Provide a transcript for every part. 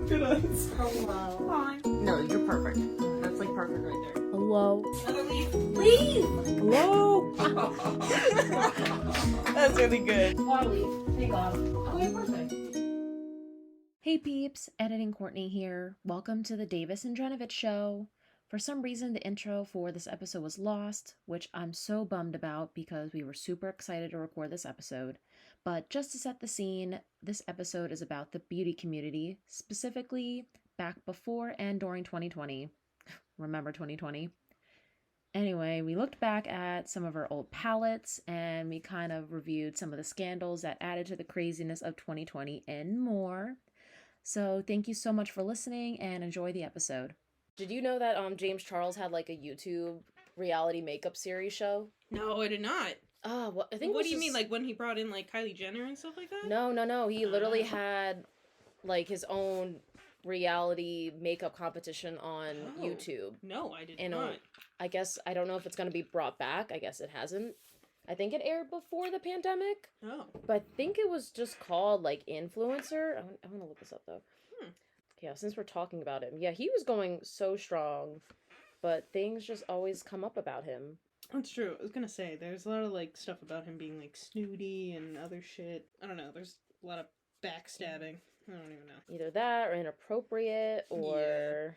Good ones. Hello. Hi. No, you're perfect. That's like perfect right there. Hello. Leave! Hello. That's really good. Leave. Take off. Oh, you're perfect. Hey peeps, Editing Courtney here. Welcome to the Davis and Drnevich show. For some reason, the intro for this episode was lost, which I'm so bummed about because we were super excited to record this episode. But just to set the scene, this episode is about the beauty community, specifically back before and during 2020. Remember 2020? Anyway, we looked back at some of our old palettes and we kind of reviewed some of the scandals that added to the craziness of 2020 and more. So thank you so much for listening and enjoy the episode. Did you know that James Charles had like a YouTube reality makeup series show? No, I did not. Well, I think. What do you mean, like when he brought in like Kylie Jenner and stuff like that? No. He literally had like his own reality makeup competition on YouTube. No, I did And not. I guess I don't know if it's gonna be brought back. I guess it hasn't. I think it aired before the pandemic. Oh. But I think it was just called like Influencer. I'm gonna look this up though. Yeah, since we're talking about him. Yeah, he was going so strong, but things just always come up about him. That's true. I was gonna say, there's a lot of like stuff about him being like snooty and other shit. I don't know. There's a lot of backstabbing. I don't even know. Either that or inappropriate or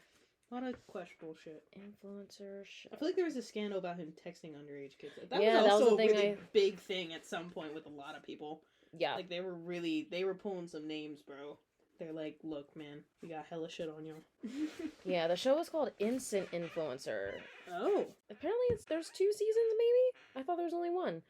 A lot of questionable shit. influencer shit. I feel like there was a scandal about him texting underage kids. That Yeah, was that also was a a thing really big thing at some point with a lot of people. Yeah. Like they were pulling some names, bro. They're like, look, man, we got hella shit on you. Yeah, the show is called Instant Influencer. Oh. Apparently there's 2 seasons maybe? I thought there was only 1.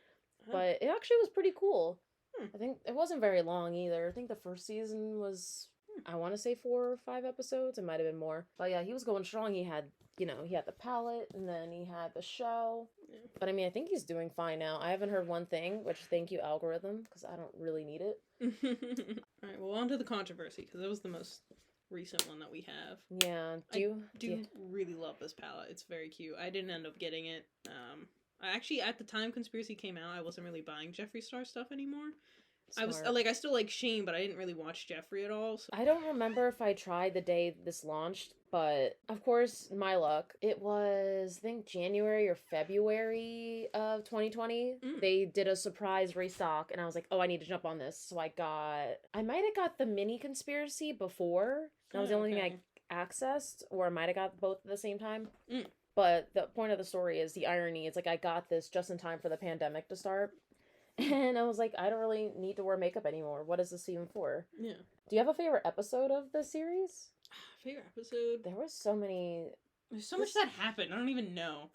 But it actually was pretty cool. I think it wasn't very long either. I think the first season was, I want to say 4 or 5 episodes. It might have been more. But yeah, he was going strong. He had, he had the palette and then he had the show. Yeah. But I mean, I think he's doing fine now. I haven't heard one thing, which thank you, algorithm, because I don't really need it. Alright, well, on to the controversy, because that was the most recent one that we have. Yeah, I do really love this palette. It's very cute. I didn't end up getting it. I actually, at the time Conspiracy came out, I wasn't really buying Jeffree Star stuff anymore. Smart. I still like Shane, but I didn't really watch Jeffree at all. So. I don't remember if I tried the day this launched, but of course, my luck. It was, I think, January or February of 2020. They did a surprise restock, and I was like, oh, I need to jump on this. So I might have got the mini Conspiracy before. That was the only thing I accessed, or I might have got both at the same time. But the point of the story is the irony. It's like I got this just in time for the pandemic to start. And I was like, I don't really need to wear makeup anymore. What is this even for? Yeah. Do you have a favorite episode of the series? Favorite episode? There was so many. There's so much that happened. I don't even know.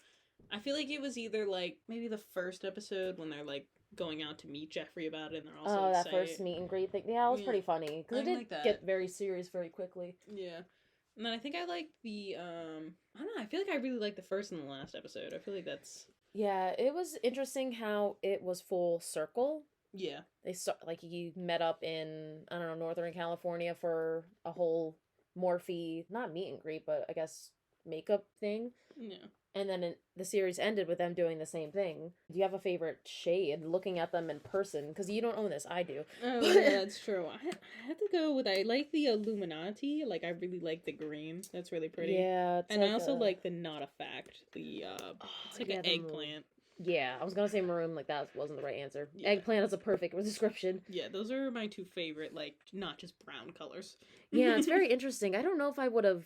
I feel like it was either like maybe the first episode when they're like going out to meet Jeffree about it and they're also that excited. first meet and greet thing. Yeah, it was pretty funny. Because it did get very serious very quickly. Yeah. And then I think I like the, I don't know, I feel like I really like the first and the last episode. I feel like that's... Yeah, it was interesting how it was full circle. Yeah. They like he met up in, I don't know, Northern California for a whole Morphe, not meet and greet, but I guess makeup thing. Yeah. And then the series ended with them doing the same thing. Do you have a favorite shade looking at them in person? Because you don't own this, I do. Oh, yeah, that's true. I had to go with, I like the Illuminati. Like, I really like the green. That's really pretty. Yeah. And I also like the Not a Fact. The, it's like an eggplant. Yeah, I was going to say maroon, like that wasn't the right answer. Yeah. Eggplant is a perfect description. Yeah, those are my 2 favorite, like, not just brown colors. Yeah, it's very interesting. I don't know if I would have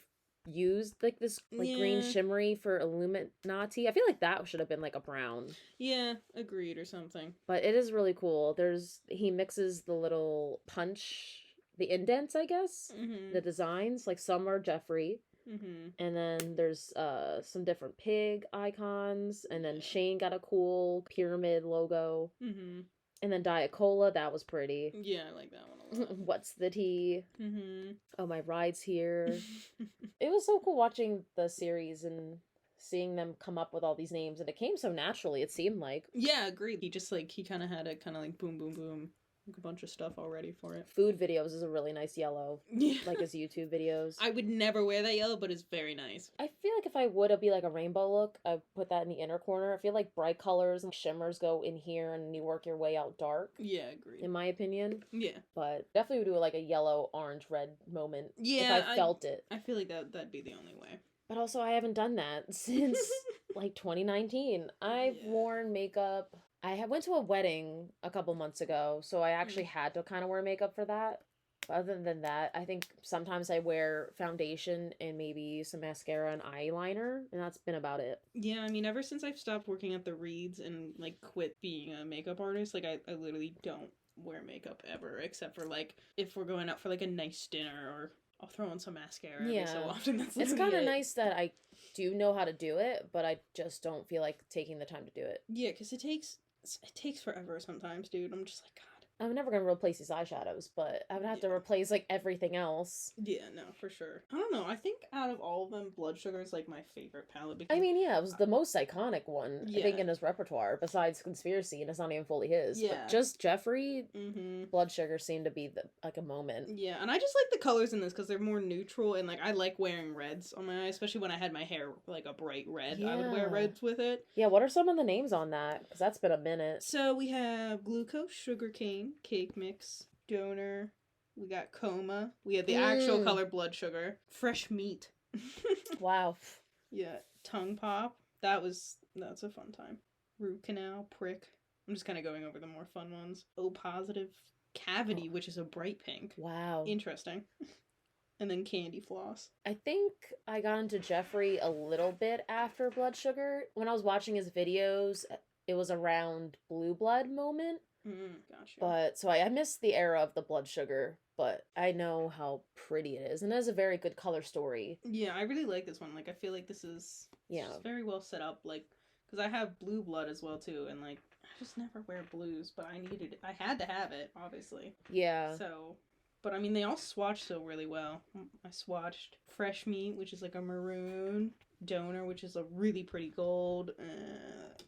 used like this green shimmery for Illuminati. I feel like that should have been like a brown. Yeah, agreed or something. But it is really cool. He mixes the little punch, the indents, I guess, the designs. Like some are Jeffree, and then there's some different pig icons, and then Shane got a cool pyramid logo. And then Diet Cola, that was pretty. Yeah, I like that one a lot. What's the tea? Oh, my ride's here. It was so cool watching the series and seeing them come up with all these names, and it came so naturally, it seemed like. Yeah, agreed. He just, like, he kind of had a kind of, like, boom, boom, boom like a bunch of stuff already for it. Food videos is a really nice yellow, Yeah. like his YouTube videos. I would never wear that yellow, but it's very nice. I feel like if I would, it'd be like a rainbow look. I'd put that in the inner corner. I feel like bright colors and shimmers go in here and you work your way out dark, Yeah, agreed. in my opinion. Yeah. But definitely would do like a yellow, orange, red moment Yeah, if I felt it. I feel like that'd be the only way. But also, I haven't done that since like 2019. I've Yeah. worn makeup. Went to a wedding a couple months ago, so I actually had to kind of wear makeup for that. But other than that, I think sometimes I wear foundation and maybe some mascara and eyeliner, and that's been about it. Yeah, I mean, ever since I've stopped working at the Reeds and, like, quit being a makeup artist, like, I literally don't wear makeup ever, except for, like, if we're going out for, like, a nice dinner, or I'll throw on some mascara every so often. That's It's literally kind of it. nice that I do know how to do it, but I just don't feel like taking the time to do it. Yeah, because it takes forever sometimes, dude. I'm just like, God. I'm never going to replace these eyeshadows, but I would have to replace, like, everything else. Yeah, no, for sure. I don't know. I think out of all of them, Blood Sugar is, like, my favorite palette. Because I mean, yeah, it was the most iconic one, I think, Yeah. in his repertoire, besides Conspiracy, and it's not even fully his. Yeah. But just Jeffree, Mm-hmm. Blood Sugar seemed to be, like, a moment. Yeah, and I just like the colors in this because they're more neutral, and, like, I like wearing reds on my eyes, especially when I had my hair, like, a bright red. I would wear Yeah. reds with it. Yeah, what are some of the names on that? Because that's been a minute. So we have Glucose, Sugarcane, Cake Mix, Donor. We got Coma. We have the actual color Blood Sugar. Fresh Meat. Wow. Yeah, Tongue Pop. That's a fun time. Root Canal, Prick. I'm just kind of going over the more fun ones. O Positive, Cavity, which is a bright pink. Wow. Interesting. And then Candy Floss. I think I got into Jeffree a little bit after Blood Sugar. When I was watching his videos, it was around Blue Blood moment. Gotcha. But so I missed the era of the Blood Sugar, but I know how pretty it is, and it has a very good color story. Yeah, I really like this one. Like, I feel like this is just very well set up. Like, because I have Blue Blood as well too, and like I just never wear blues, but I had to have it, obviously. Yeah. So, but I mean, they all swatch so really well. I swatched Fresh Meat, which is like a maroon. Donor, which is a really pretty gold.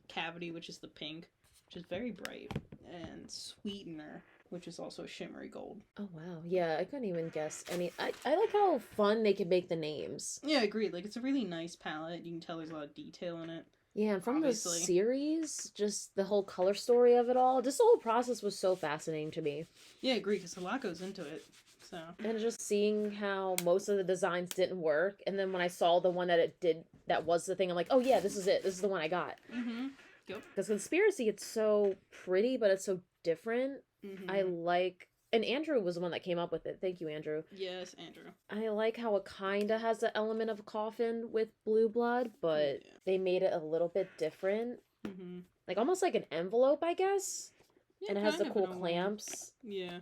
Cavity, which is the pink, which is very bright. And Sweetener, which is also shimmery gold. Oh wow. Yeah, I couldn't even guess any. I like how fun they can make the names. Yeah, agreed. Like, it's a really nice palette. You can tell there's a lot of detail in it. Yeah, and from Obviously. the series, just the whole color story of it all, just the whole process was so fascinating to me. Yeah, agreed, because a lot goes into it. So. And just seeing how most of the designs didn't work, and then when I saw the one that it did, that was the thing, I'm like, oh yeah, this is it. This is the one I got. Mm-hmm. Yep. Because Conspiracy, it's so pretty, but it's so different. Mm-hmm. I like, and Andrew was the one that came up with it. Thank you, Andrew. Yes, Andrew. I like how it kind of has the element of a coffin with Blue Blood, but they made it a little bit different. Mm-hmm. Like almost like an envelope, I guess. Yeah, And it has the kind of cool in a way. clamps. Yeah.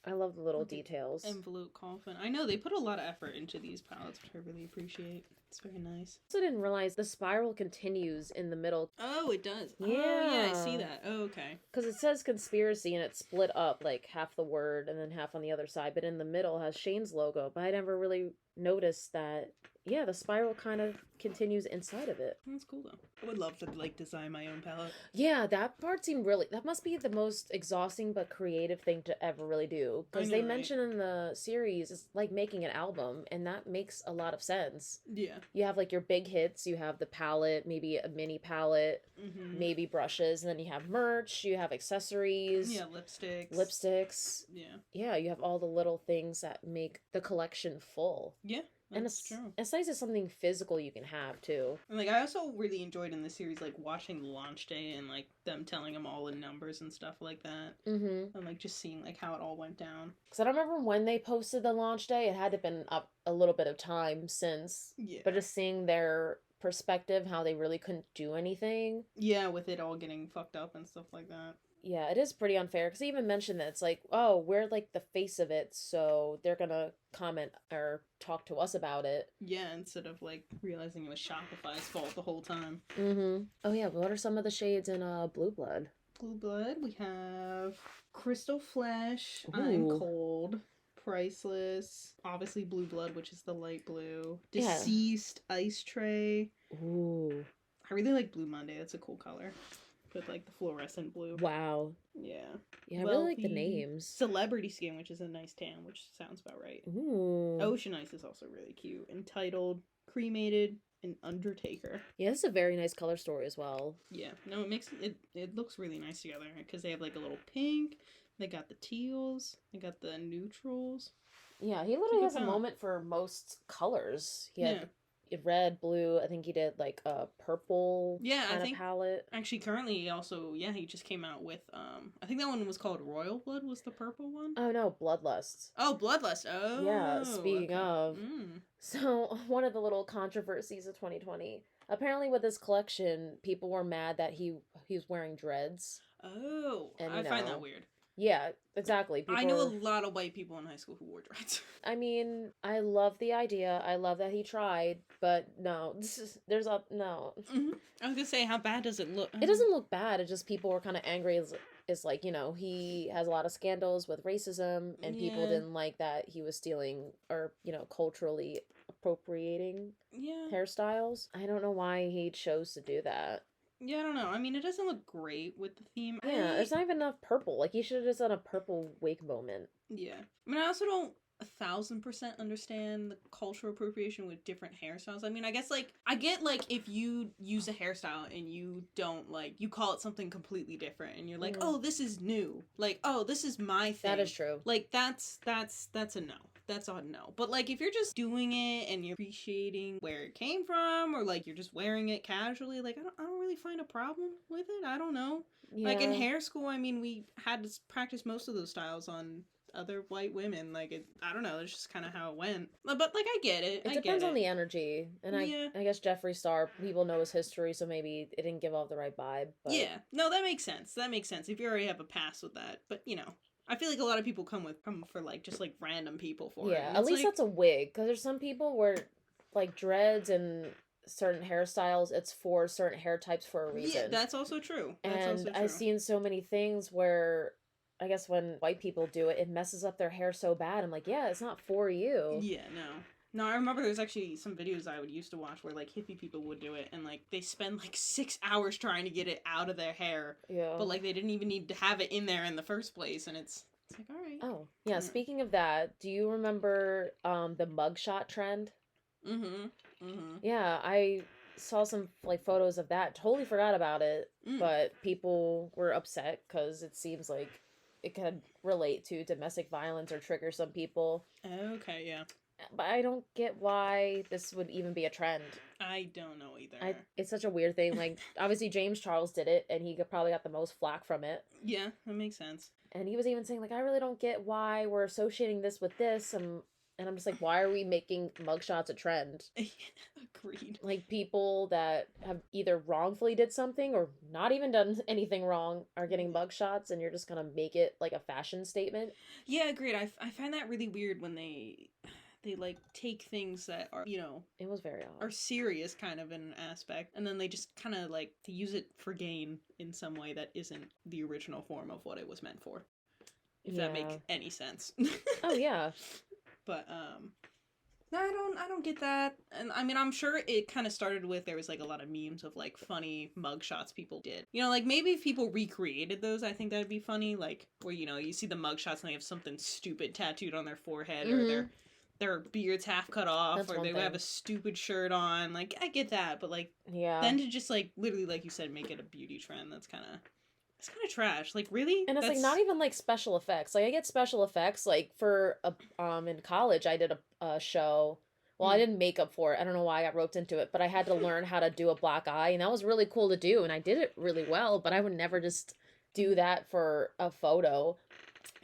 I love the little Like the details. Envelope coffin. I know, they put a lot of effort into these palettes, which I really appreciate. It's very nice. I also didn't realize the spiral continues in the middle. Oh, it does. Oh, yeah, I see Yeah. that. Oh, okay. Because it says Conspiracy and it's split up, like half the word and then half on the other side. But in the middle has Shane's logo. But I never really noticed that, yeah, the spiral kind of continues inside of it. That's cool, though. I would love to, like, design my own palette. Yeah, that part seemed really... That must be the most exhausting but creative thing to ever really do. Because I they know, right? mention in the series, it's like making an album. And that makes a lot of sense. Yeah. You have, like, your big hits. You have the palette, maybe a mini palette, Mm-hmm. maybe brushes. And then you have merch. You have accessories. Yeah, lipsticks. Lipsticks. Yeah. Yeah, you have all the little things that make the collection full. Yeah, And that's it's true. it's nice it's something physical you can have too. And, like, I also really enjoyed in the series, like, watching launch day and, like, them telling them all in numbers and stuff like that. Mm-hmm. And, like, just seeing, like, how it all went down. Because I don't remember when they posted the launch day. It had to been up a little bit of time since. Yeah. But just seeing their perspective, how they really couldn't do anything. Yeah, with it all getting fucked up and stuff like that. Yeah, it is pretty unfair. Because they even mentioned that it's like, oh, we're like the face of it, so they're gonna comment or talk to us about it. Yeah, instead of, like, realizing it was Shopify's fault the whole time. Mm-hmm. Oh yeah, what are some of the shades in Blue Blood? Blue Blood, we have Crystal Flesh, I'm Ooh. Cold, Priceless, obviously Blue Blood, which is the light blue, Yeah. Deceased, Ice Tray. Ooh. I really like Blue Monday, that's a cool color. with like the fluorescent blue. Wow. Yeah. Yeah, I really like the Wealthy. names. Celebrity Skin, which is a nice tan, which sounds about right. Ooh. Ocean Ice is also really cute. Entitled, Cremated, and Undertaker. Yeah, this is a very nice color story as well. Yeah. No, it makes it looks really nice together because they have like a little pink. They got the teals. They got the neutrals. Yeah, he literally has a moment for most colors. He had red, blue. I think he did like a purple kind of palette. Actually, currently, he just came out with I think that one was called Royal Blood. Was the purple one? Oh no, Bloodlust. Oh, Bloodlust. Oh, yeah. Speaking of, so one of the little controversies of 2020. Apparently, with this collection, people were mad that he was wearing dreads. Oh, and I find that weird. Yeah, exactly. I knew a lot of white people in high school who wore dreads. I mean, I love the idea. I love that he tried, but no, no. Mm-hmm. I was gonna say, how bad does it look? It doesn't look bad. It just people were kind of angry. It's like, he has a lot of scandals with racism, and people didn't like that he was stealing or, culturally appropriating hairstyles. I don't know why he chose to do that. Yeah, I don't know. I mean, it doesn't look great with the theme. Yeah, there's not even enough purple. Like, he should have just done a purple wig moment. Yeah. I mean, I also don't 1,000% understand the cultural appropriation with different hairstyles. I mean, I guess, I get, if you use a hairstyle and you don't, you call it something completely different, and you're like, oh, this is new. Oh, this is my thing. That is true. That's a no. That's a no. But, if you're just doing it and you're appreciating where it came from, or, you're just wearing it casually, I don't really find a problem with it. I don't know. Yeah. In hair school, I mean, we had to practice most of those styles on other white women. I don't know. It's just kind of how it went. But, I get it. It depends on the energy. And I guess Jeffree Star, people know his history, so maybe it didn't give off the right vibe. But... yeah. No, that makes sense. If you already have a past with that. But, I feel like a lot of people come for just random people for it. Yeah, at least that's a wig. Because there's some people where dreads and certain hairstyles, it's for certain hair types for a reason. Yeah, that's also true. I've seen so many things where I guess when white people do it, it messes up their hair so bad. I'm like, yeah, it's not for you. Yeah, no. No, I remember there's actually some videos I would used to watch where hippie people would do it, and they spend 6 hours trying to get it out of their hair. Yeah. But they didn't even need to have it in there in the first place, and it's all right. Oh yeah. Speaking of that, do you remember the mugshot trend? Yeah, I saw some photos of that. Totally forgot about it, but people were upset because it seems like it could relate to domestic violence or trigger some people. Okay, yeah. But I don't get why this would even be a trend. I don't know either. It's such a weird thing. Obviously James Charles did it, and he probably got the most flack from it. Yeah, that makes sense. And he was even saying, I really don't get why we're associating this with this. And I'm just like, why are we making mugshots a trend? Agreed. People that have either wrongfully did something or not even done anything wrong are getting mugshots, and you're just gonna make it a fashion statement. Yeah, agreed. I find that really weird when they take things that are, it was very odd, are serious kind of in an aspect, and then they just kind of to use it for gain in some way that isn't the original form of what it was meant for, if that makes any sense. Oh yeah. But no, I don't get that. And I mean, I'm sure it kind of started with, there was a lot of memes of funny mugshots people did, maybe if people recreated those, I think that'd be funny, where you see the mugshots and they have something stupid tattooed on their forehead, or their beard's half cut off, or they have a stupid shirt on. I get that, but then to just literally, you said, make it a beauty trend, it's kind of trash. Really? And it's not even special effects. I get special effects for in college I did a show. Well, I didn't makeup for it. I don't know why I got roped into it, but I had to learn how to do a black eye, and that was really cool to do, and I did it really well, but I would never just do that for a photo.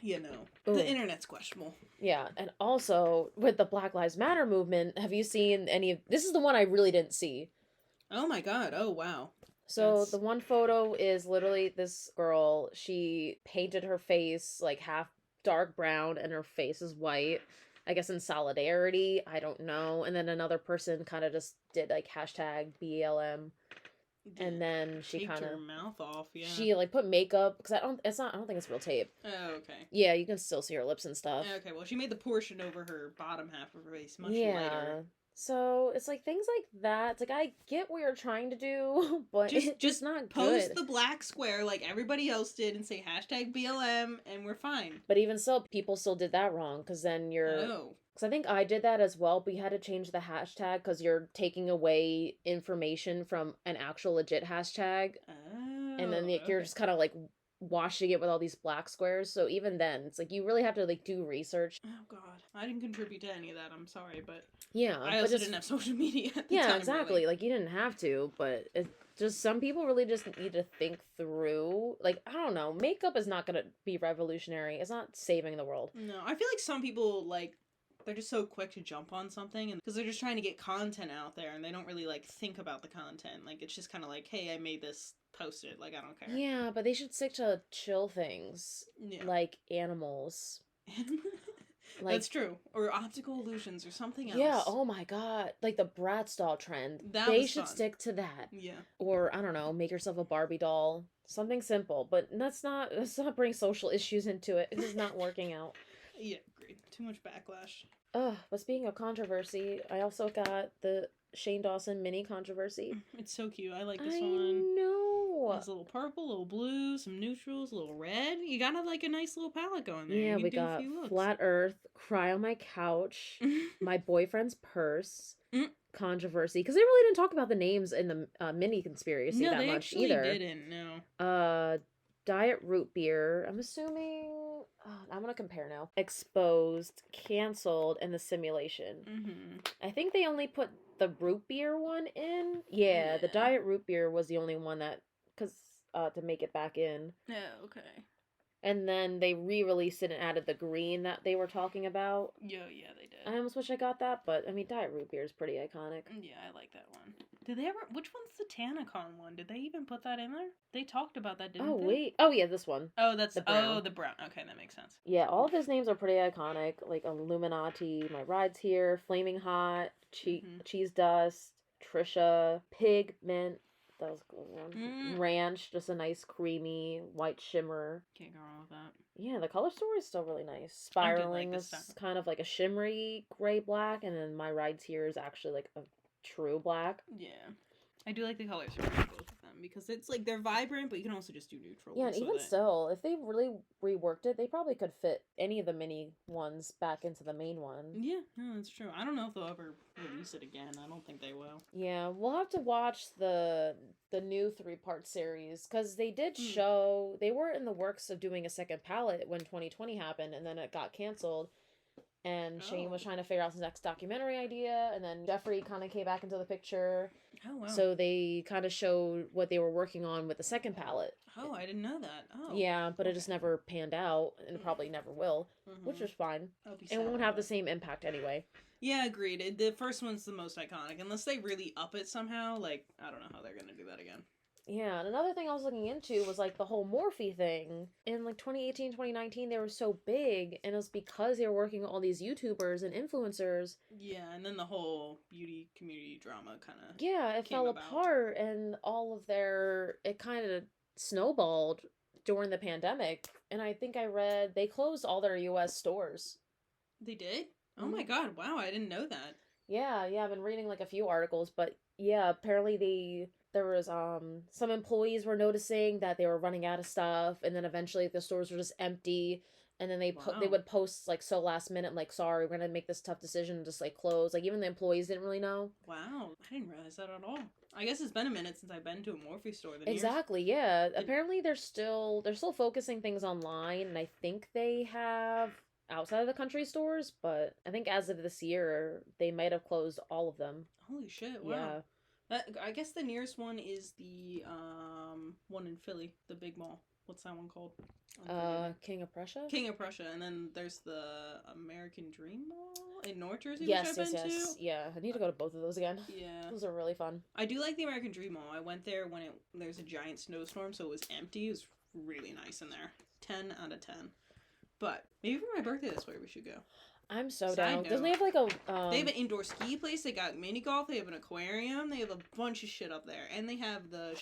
Yeah, no. The internet's questionable. Yeah, and also, with the Black Lives Matter movement, have you seen any of... This is the one I really didn't see. Oh my god, oh wow. So, the one photo is literally this girl, she painted her face, half dark brown, and her face is white. I guess in solidarity, I don't know. And then another person kind of just did, hashtag BLM. And then she kind of her mouth off. Yeah, she put makeup, because I don't think it's real tape. Oh, okay. Yeah, you can still see her lips and stuff. Okay, well, she made the portion over her bottom half of her face much lighter. So it's like things like that. It's like I get what you're trying to do, but it's just not post good. the black square like everybody else did and say hashtag BLM and we're fine. But even so, people still did that wrong because then you're. Oh. Because I think I did that as well, but you had to change the hashtag because you're taking away information from an actual legit hashtag. Oh. And then you're just kind of like washing it with all these black squares. So even then, it's like you really have to like do research. Oh god, I didn't contribute to any of that. I'm sorry, but yeah, I also didn't have social media at the time. Yeah, exactly. Really. Like you didn't have to, but it just some people really just need to think through. Like I don't know, makeup is not gonna be revolutionary. It's not saving the world. No, I feel like some people like they're just so quick to jump on something and because they're just trying to get content out there and they don't really like think about the content. Like it's just kind of like, hey, I made this, post it. Like I don't care. Yeah, but they should stick to chill things like animals. Like, that's true. Or optical illusions or something else. Yeah, oh my god. Like the Bratz doll trend. They should stick to that. Yeah. Or, I don't know, make yourself a Barbie doll. Something simple. But let's not bring social issues into it. It is not working out. Yeah, agreed. Too much backlash. Ugh, but speaking of controversy, I also got the Shane Dawson mini controversy. It's so cute. I like this one. I know. It's a little purple, a little blue, some neutrals, a little red. You got like a nice little palette going there. Yeah, we got Flat Earth, Cry on My Couch, My Boyfriend's Purse, controversy. Because they really didn't talk about the names in the mini conspiracy that much either. They didn't, no. Diet Root Beer. I'm assuming... I'm gonna compare now. Exposed, canceled, and The Simulation. I think they only put the root beer one in. Yeah, the Diet Root Beer was the only one that... Because, to make it back in. Oh, okay. And then they re-released it and added the green that they were talking about. Yeah, they did. I almost wish I got that, but, I mean, Diet Root Beer is pretty iconic. Yeah, I like that one. Did they ever... Which one's the Tanacon one? Did they even put that in there? They talked about that, didn't they? Oh, wait. Oh, yeah, this one. Oh, that's... the brown. Oh, the brown. Okay, that makes sense. Yeah, all of his names are pretty iconic. Like, Illuminati, My Ride's Here, Flaming Hot, Cheese Dust, Trisha, Pigment... That was a good one. Ranch, just a nice creamy white shimmer. Can't go wrong with that. Yeah, the color story is still really nice. Spiraling is kind of like a shimmery gray black, and then My Ride's Here is actually like a true black. Yeah. I do like the colors for both of them because it's like they're vibrant, but you can also just do neutral. Yeah, and even still, if they really reworked it, they probably could fit any of the mini ones back into the main one. Yeah, no, that's true. I don't know if they'll ever release it again. I don't think they will. Yeah, we'll have to watch the new 3-part series because they did show they were in the works of doing a second palette when 2020 happened, and then it got canceled. And Shane was trying to figure out his next documentary idea, and then Jeffree kind of came back into the picture. Oh, wow. So they kind of showed what they were working on with the second palette. Oh, I didn't know that. Oh. Yeah, but it just never panned out, and it probably never will, which is fine. It won't have the same impact anyway. Yeah, agreed. The first one's the most iconic. Unless they really up it somehow, like, I don't know how they're going to do that again. Yeah, and another thing I was looking into was, like, the whole Morphe thing. In, like, 2018, 2019, they were so big, and it was because they were working with all these YouTubers and influencers. Yeah, and then the whole beauty community drama kind of it fell apart, and all of it kind of snowballed during the pandemic. And I think I read they closed all their U.S. stores. They did? Oh my god, wow, I didn't know that. Yeah, I've been reading, like, a few articles, but, yeah, apparently there was, some employees were noticing that they were running out of stuff, and then eventually the stores were just empty, and then they would post, like, so last minute, like, sorry, we're gonna make this tough decision and just, like, close. Like, even the employees didn't really know. Wow, I didn't realize that at all. I guess it's been a minute since I've been to a Morphe store. Exactly, yeah. Apparently they're still focusing things online, and I think they have outside of the country stores, but I think as of this year, they might have closed all of them. Holy shit, wow. Yeah. I guess the nearest one is the one in Philly, the big mall. What's that one called? King of Prussia? King of Prussia, and then there's the American Dream Mall in North Jersey, which I've been to. Yeah, I need to go to both of those again. Yeah. Those are really fun. I do like the American Dream Mall. I went there when there's a giant snowstorm, so it was empty. It was really nice in there. 10 out of 10. But maybe for my birthday this way we should go. I'm so down. Doesn't they have like a They have an indoor ski place, they got mini golf, they have an aquarium, they have a bunch of shit up there. And they have the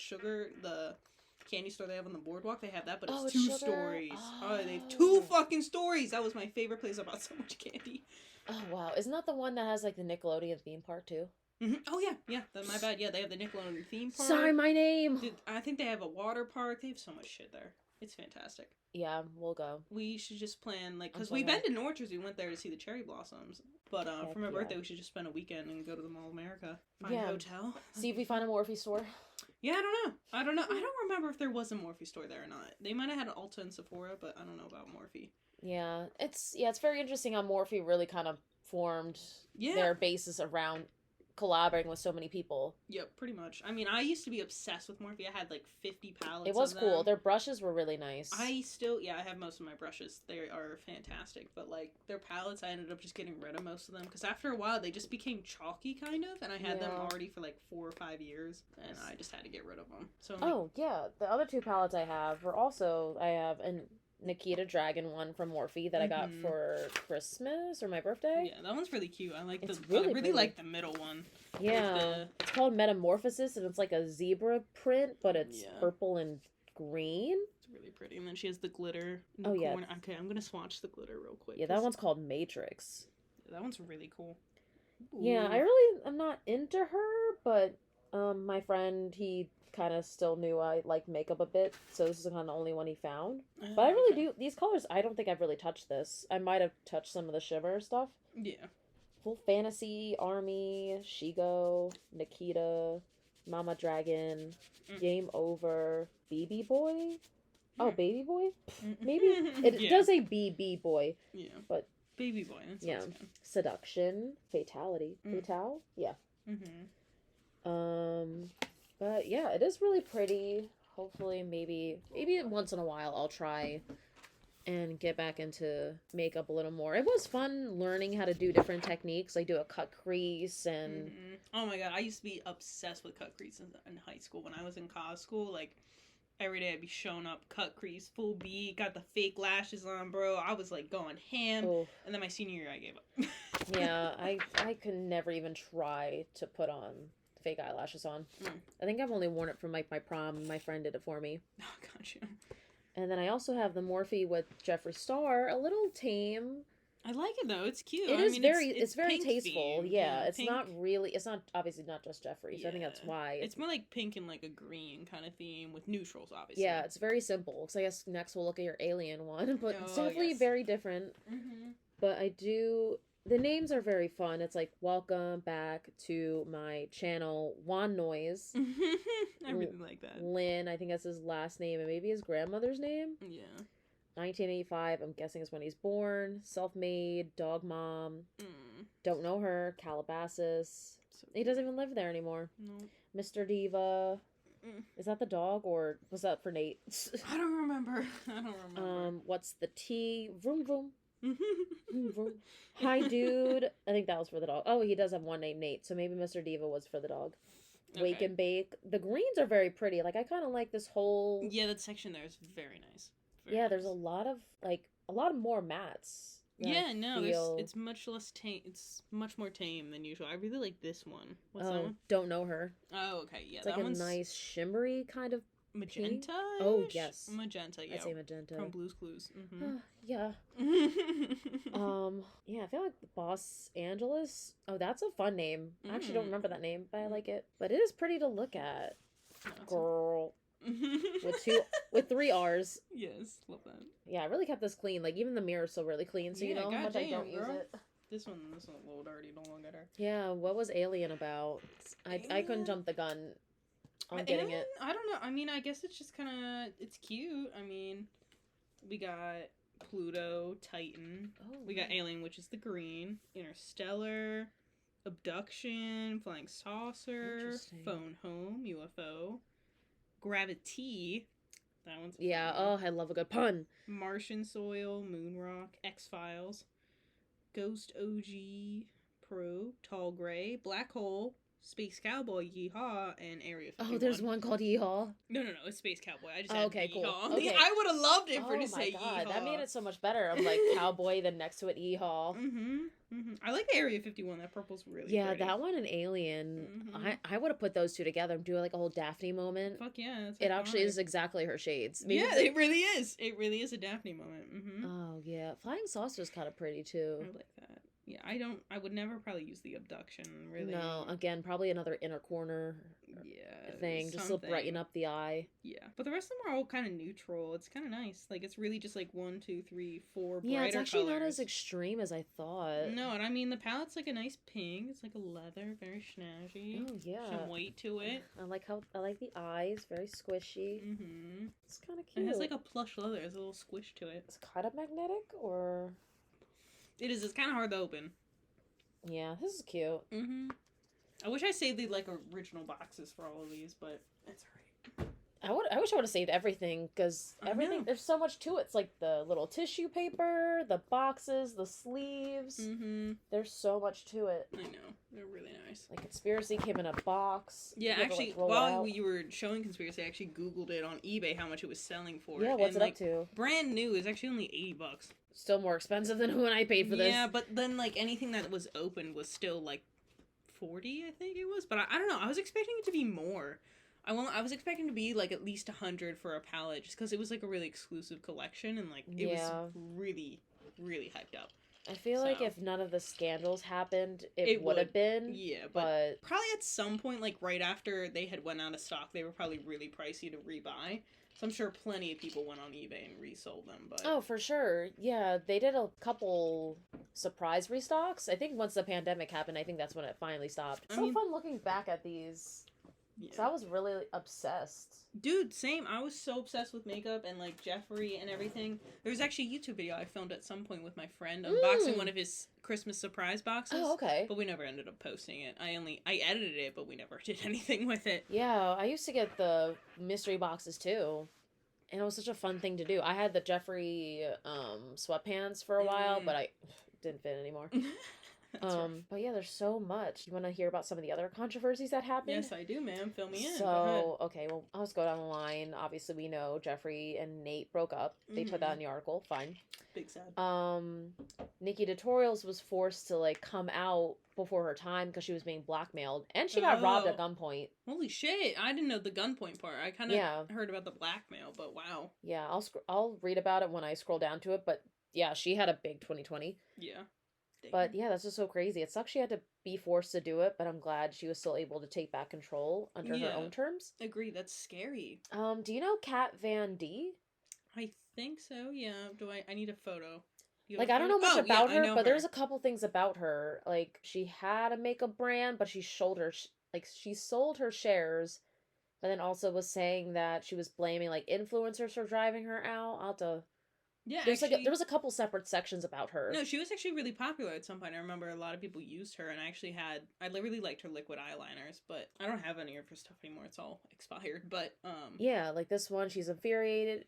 candy store they have on the boardwalk, they have that, but it's 2 stories. Oh, they have 2 fucking stories! That was my favorite place. I bought so much candy. Oh, wow. Isn't that the one that has, like, the Nickelodeon theme park, too? Oh, yeah. My bad. Yeah, they have the Nickelodeon theme park. Sorry, my name! Dude, I think they have a water park. They have so much shit there. It's fantastic. Yeah, we'll go. We should just plan, like, because so we've down. been to Norchers. We went there to see the cherry blossoms. But Heck for my yeah. birthday, we should just spend a weekend and go to the Mall of America. Find Yeah. a hotel. See if we find a Morphe store. Yeah, I don't know. I don't remember if there was a Morphe store there or not. They might have had an Ulta and Sephora, but I don't know about Morphe. Yeah, it's very interesting how Morphe really kind of formed Yeah. their basis around collaborating with so many people. Yep, pretty much. I mean, I used to be obsessed with Morphe. I had like 50 palettes. It was of cool. them. Their brushes were really nice. I have most of my brushes. They are fantastic, but like their palettes, I ended up just getting rid of most of them because after a while they just became chalky kind of, and I had them already for like 4 or 5 years, and I just had to get rid of them. So yeah, the other two palettes I have were also I have an Nikita Dragon one from Morphe that I got for Christmas or my birthday. Yeah, that one's really cute. I like It's I really really pretty. like the middle one. Yeah, it's called Metamorphosis, and it's like a zebra print, but it's Yeah. purple and green. It's really pretty, and then she has the glitter in the Oh, yeah. corner. Okay, I'm gonna swatch the glitter real quick. Yeah, that one's called Matrix. That one's really cool. Yeah, Ooh. I'm not into her, but my friend, he kind of still knew I like makeup a bit, so this is kind of the only one he found. But I really do these colors. I don't think I've really touched this. I might have touched some of the shimmer stuff. Yeah. Full Fantasy, Army, Shigo, Nikita, Mama Dragon, Game Over, BB Boy. Oh, Baby Boy? Maybe it Yeah. does say BB Boy. Yeah. But Baby Boy. That yeah, sounds good. Seduction, Fatality, Fatal. Yeah. But yeah, it is really pretty. Hopefully, maybe once in a while I'll try and get back into makeup a little more. It was fun learning how to do different techniques, like do a cut crease and. Oh my god, I used to be obsessed with cut crease in high school. When I was in college school, like every day I'd be showing up, cut crease, full beat, got the fake lashes on, bro. I was like going ham. Oh. And then my senior year, I gave up. Yeah, I could never even try to put on fake eyelashes on. I think I've only worn it from like my prom. My friend did it for me. Oh, gotcha. And then I also have the Morphe with Jeffree Star, a little tame. I like it though. It's cute. It's very pink tasteful. themed. Yeah, it's pink. it's not obviously not just Jeffree. So I think that's why it's more like pink and like a green kind of theme with neutrals, obviously. Yeah, it's very simple. So I guess next we'll look at your alien one, but it's Oh, definitely yes. very different. But the names are very fun. It's like, welcome back to my channel, Juan Noise. I really like that. Lynn, I think that's his last name, and maybe his grandmother's name. Yeah. 1985, I'm guessing is when he's born. Self-made, dog mom. Don't know her. Calabasas. So He doesn't even live there anymore. No. Mr. Diva. Is that the dog, or was that for Nate? I don't remember. What's the T? Vroom vroom. Vroom, vroom. Hi, dude. I think that was for the dog. Oh, he does have one named Nate, so maybe Mr. Diva was for the dog. Wake Okay. and Bake. The greens are very pretty. Like, I kind of like this whole. Yeah, that section there is very nice. Yeah, there's a lot of more mattes. Yeah, no, it's much less tame. It's much more tame than usual. I really like this one. What's that one? Don't know her. Oh, okay, yeah, It's that like a one's nice shimmery kind of magenta. Oh, yes. Magenta. Yeah, I'd say magenta. from Blue's Clues. Yeah. Yeah, I feel like Los Angeles. Oh, that's a fun name. I actually don't remember that name, but I like it. But it is pretty to look at. Girl. with 3 R's. Yes, love that. Yeah, I really kept this clean. Like, even the mirror's still really clean, so you know how much I don't use it. This one will already no longer better. Yeah, what was Alien about? I couldn't jump the gun on getting it. I don't know. I mean, I guess it's just kind of, it's cute. I mean, we got Pluto, Titan. Oh, We got Alien, which is the green. Interstellar, Abduction, Flying Saucer, Interesting. Phone Home, UFO, Gravity. That one's a Yeah, fun one. oh, I love a good pun. Martian Soil, Moonrock, X-Files, Ghost OG, Probe, Tall Gray, Black Hole, Space Cowboy, Yeehaw, and Area 51. Oh, there's one called Yeehaw. No, it's Space Cowboy. I just Oh, had okay, cool. Yeehaw. Okay. I would have loved it for Oh to say my god, Yeehaw. that made it so much better. I'm like Cowboy, then next to it Yeehaw. I like Area 51. That purple's really Yeah, pretty. that one and Alien. I would have put those two together and do like a whole Daphne moment. Fuck yeah. That's It actually iconic. is exactly her shades. Maybe Yeah, it really is. It really is a Daphne moment. Oh yeah, Flying Saucer is kind of pretty too. I like that. Yeah, I would never probably use the abduction, really. No, again, probably another inner corner Yeah, thing, just to brighten up the eye. Yeah, but the rest of them are all kind of neutral. It's kind of nice. Like, it's really just like 1, 2, 3, 4 brighter Yeah, it's actually colors. not as extreme as I thought. No, and I mean the palette's like a nice pink. It's like a leather, very snazzy. Oh yeah, Some weight to it. I like the eyes, very squishy. Mm-hmm. It's kind of cute. It has like a plush leather. There's a little squish to it. It's kind of magnetic, or It is. It's kind of hard to open. yeah, this is cute. Mm-hmm. I wish I saved the like original boxes for all of these, but it's alright. I wish I would have saved everything, because everything, there's so much to it. It's like the little tissue paper, the boxes, the sleeves. Mm-hmm. There's so much to it. I know. They're really nice. Like, Conspiracy came in a box. Yeah, You have to, actually, like, roll it while out. you were showing Conspiracy, I actually Googled it on eBay how much it was selling for. Yeah, what's and, it like, up to? brand new is actually only $80. Still more expensive than when I paid for this. Yeah, but then like anything that was open was still like 40, I think it was. But I don't know. I was expecting it to be more. I was expecting to be like at least 100 for a palette, just because it was like a really exclusive collection, and like it was really, really hyped up. I feel like So. if none of the scandals happened, it would have been. Yeah, but probably at some point, like right after they had went out of stock, they were probably really pricey to rebuy. So I'm sure plenty of people went on eBay and resold them. But oh, for sure. Yeah, they did a couple surprise restocks. I think once the pandemic happened, I think that's when it finally stopped. It's so fun looking back at these. yeah. So I was really obsessed. Dude, same. I was so obsessed with makeup and like Jeffree and everything. There was actually a YouTube video I filmed at some point with my friend unboxing one of his Christmas surprise boxes. Oh, okay. But we never ended up posting it. I edited it, but we never did anything with it. Yeah, I used to get the mystery boxes too. And it was such a fun thing to do. I had the Jeffree sweatpants for a while, but I didn't fit anymore. But yeah, there's so much. You want to hear about some of the other controversies that happened? Yes, I do, ma'am. Fill me in. So, okay, well, I'll just go down the line. Obviously, we know Jeffree and Nate broke up. They put that in the article. Fine. Big sad. Nikki Tutorials was forced to, like, come out before her time because she was being blackmailed. And she got robbed at gunpoint. Holy shit. I didn't know the gunpoint part. I kind of heard about the blackmail, but wow. Yeah, I'll read about it when I scroll down to it. But, yeah, she had a big 2020. Yeah. But yeah, that's just so crazy. It sucks she had to be forced to do it, but I'm glad she was still able to take back control under her own terms. Agreed. That's scary. Do you know Kat Van D? I think so. Yeah. I need a photo. Like, I don't know much about her, but there's a couple things about her. Like, she had a makeup brand, but she sold her shares, but then also was saying that she was blaming like influencers for driving her out. I'll have to. Yeah, there was a couple separate sections about her. No, she was actually really popular at some point. I remember a lot of people used her, and I really liked her liquid eyeliners, but I don't have any of her stuff anymore. It's all expired. But yeah, like this one, she's infuriated.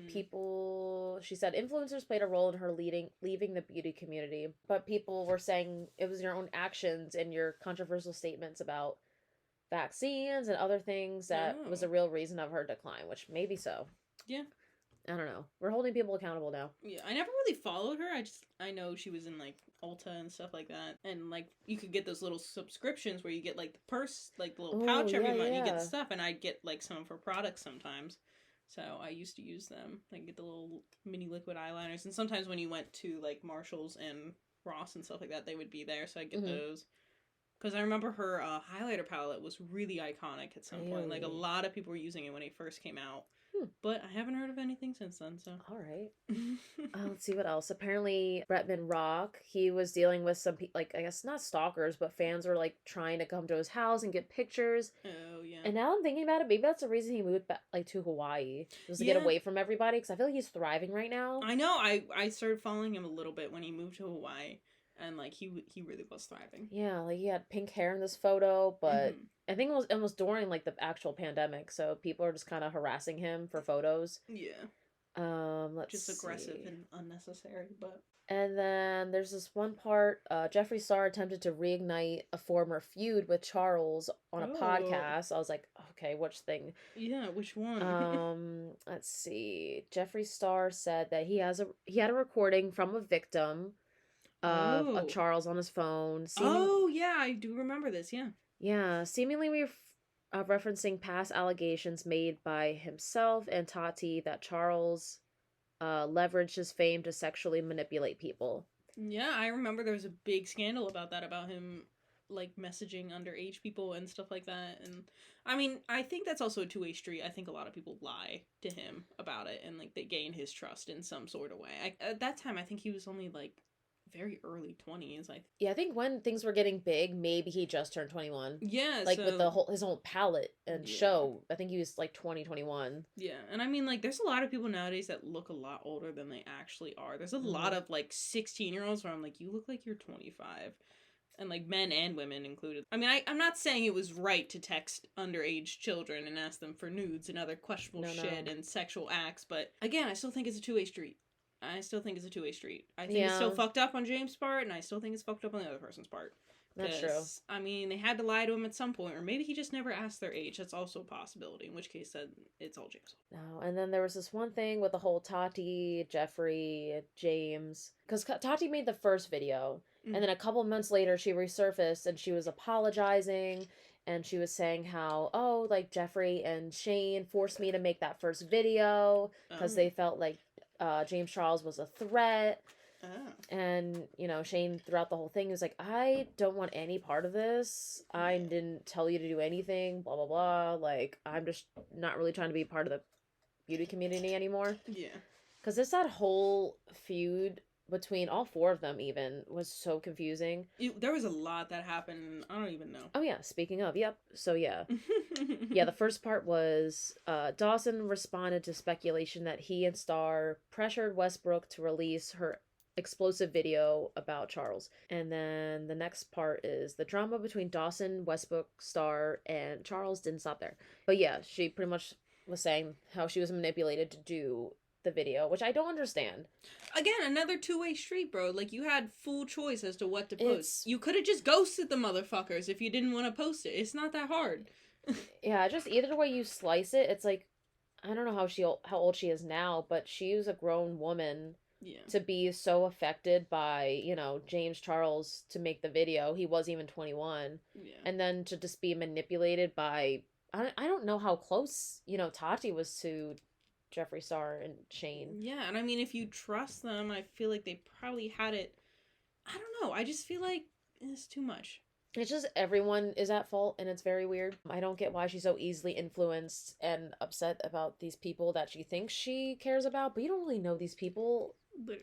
People, she said, influencers played a role in her leaving the beauty community, but people were saying it was your own actions and your controversial statements about vaccines and other things that was a real reason of her decline, which maybe so. Yeah. I don't know. We're holding people accountable now. Yeah, I never really followed her. I know she was in like Ulta and stuff like that, and like you could get those little subscriptions where you get like the purse, like the little pouch every month. You get the stuff, and I'd get like some of her products sometimes. So I used to use them. Like get the little mini liquid eyeliners, and sometimes when you went to like Marshalls and Ross and stuff like that, they would be there, so I'd get those. Because I remember her highlighter palette was really iconic at some point. Like a lot of people were using it when it first came out. But I haven't heard of anything since then, so. All right. Let's see what else. Apparently, Bretman Rock, he was dealing with some, like, I guess not stalkers, but fans were, like, trying to come to his house and get pictures. Oh, yeah. And now I'm thinking about it, maybe that's the reason he moved back, like, to Hawaii. Was to get away from everybody, because I feel like he's thriving right now. I know. I started following him a little bit when he moved to Hawaii. And, like, he really was thriving. Yeah, like, he had pink hair in this photo, but I think it was during, like, the actual pandemic, so people are just kind of harassing him for photos. Yeah. Let's just aggressive see. and unnecessary, but... And then there's this one part, Jeffree Star attempted to reignite a former feud with Charles on a podcast. I was like, okay, which thing? Yeah, which one? Let's see. Jeffree Star said that he had a recording from a victim of Charles on his phone. Yeah, I do remember this, yeah. Yeah, seemingly referencing past allegations made by himself and Tati that Charles leveraged his fame to sexually manipulate people. Yeah, I remember there was a big scandal about that, about him like messaging underage people and stuff like that. And I mean, I think that's also a two-way street. I think a lot of people lie to him about it and like they gain his trust in some sort of way. At that time, I think he was only like very early 20s. Yeah, I think when things were getting big, maybe he just turned 21. Yeah, Like so with his whole palette and yeah. show. I think he was like 2021. Yeah, and I mean, like, there's a lot of people nowadays that look a lot older than they actually are. There's a lot of like 16-year-olds where I'm like, you look like you're 25. And like men and women included. I mean, I'm not saying it was right to text underage children and ask them for nudes and other questionable shit and sexual acts, but again, I still think it's a two-way street. I still think it's a two-way street. I think it's still fucked up on James' part, and I still think it's fucked up on the other person's part. That's true. I mean, they had to lie to him at some point, or maybe he just never asked their age. That's also a possibility, in which case then it's all James. No, and then there was this one thing with the whole Tati, Jeffree, James. Because Tati made the first video, and then a couple months later she resurfaced and she was apologizing. And she was saying how, oh, like Jeffree and Shane forced me to make that first video because they felt like James Charles was a threat. And, you know, Shane throughout the whole thing was like, I don't want any part of this. I didn't tell you to do anything, blah, blah, blah. Like, I'm just not really trying to be part of the beauty community anymore. Yeah. Because that whole feud between all four of them even was so confusing. There was a lot that happened. I don't even know. Oh, yeah. Speaking of, yep. So, yeah. Yeah, the first part was Dawson responded to speculation that he and Star pressured Westbrook to release her explosive video about Charles. And then the next part is the drama between Dawson, Westbrook, Star, and Charles didn't stop there. But yeah, she pretty much was saying how she was manipulated to do the video, which I don't understand. Again, another two-way street, bro. Like, you had full choice as to what to post. You could have just ghosted the motherfuckers if you didn't want to post it. It's not that hard. Yeah, just either way you slice it, it's like, I don't know how old she is now, but she was a grown woman. Yeah. To be so affected by, you know, James Charles to make the video. He was even 21. Yeah. And then to just be manipulated by, I don't know how close, you know, Tati was to Jeffree Star and Shane. Yeah, and I mean, if you trust them, I feel like they probably had it. I don't know. I just feel like it's too much. It's just everyone is at fault, and it's very weird. I don't get why she's so easily influenced and upset about these people that she thinks she cares about, but you don't really know these people.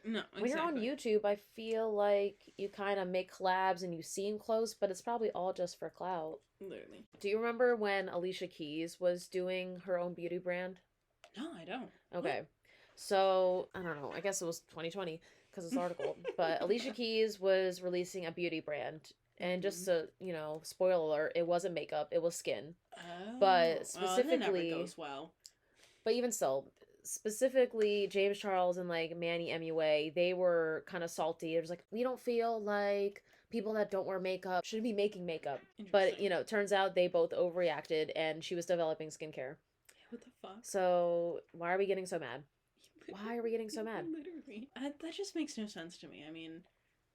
No, exactly. When you're on YouTube, I feel like you kind of make collabs and you seem close, but it's probably all just for clout. Literally. Do you remember when Alicia Keys was doing her own beauty brand? No, I don't. Okay. What? So, I don't know. I guess it was 2020 because of this article. But Alicia Keys was releasing a beauty brand. And just to, you know, spoiler alert, it wasn't makeup. It was skin. Oh. But specifically... that never goes well. But even still... Specifically, James Charles and like Manny MUA, they were kind of salty. It was like, we don't feel like people that don't wear makeup should be making makeup. But, you know, turns out they both overreacted and she was developing skincare. What the fuck? So, why are we getting so mad? Why are we getting so mad? Literally. That just makes no sense to me. I mean,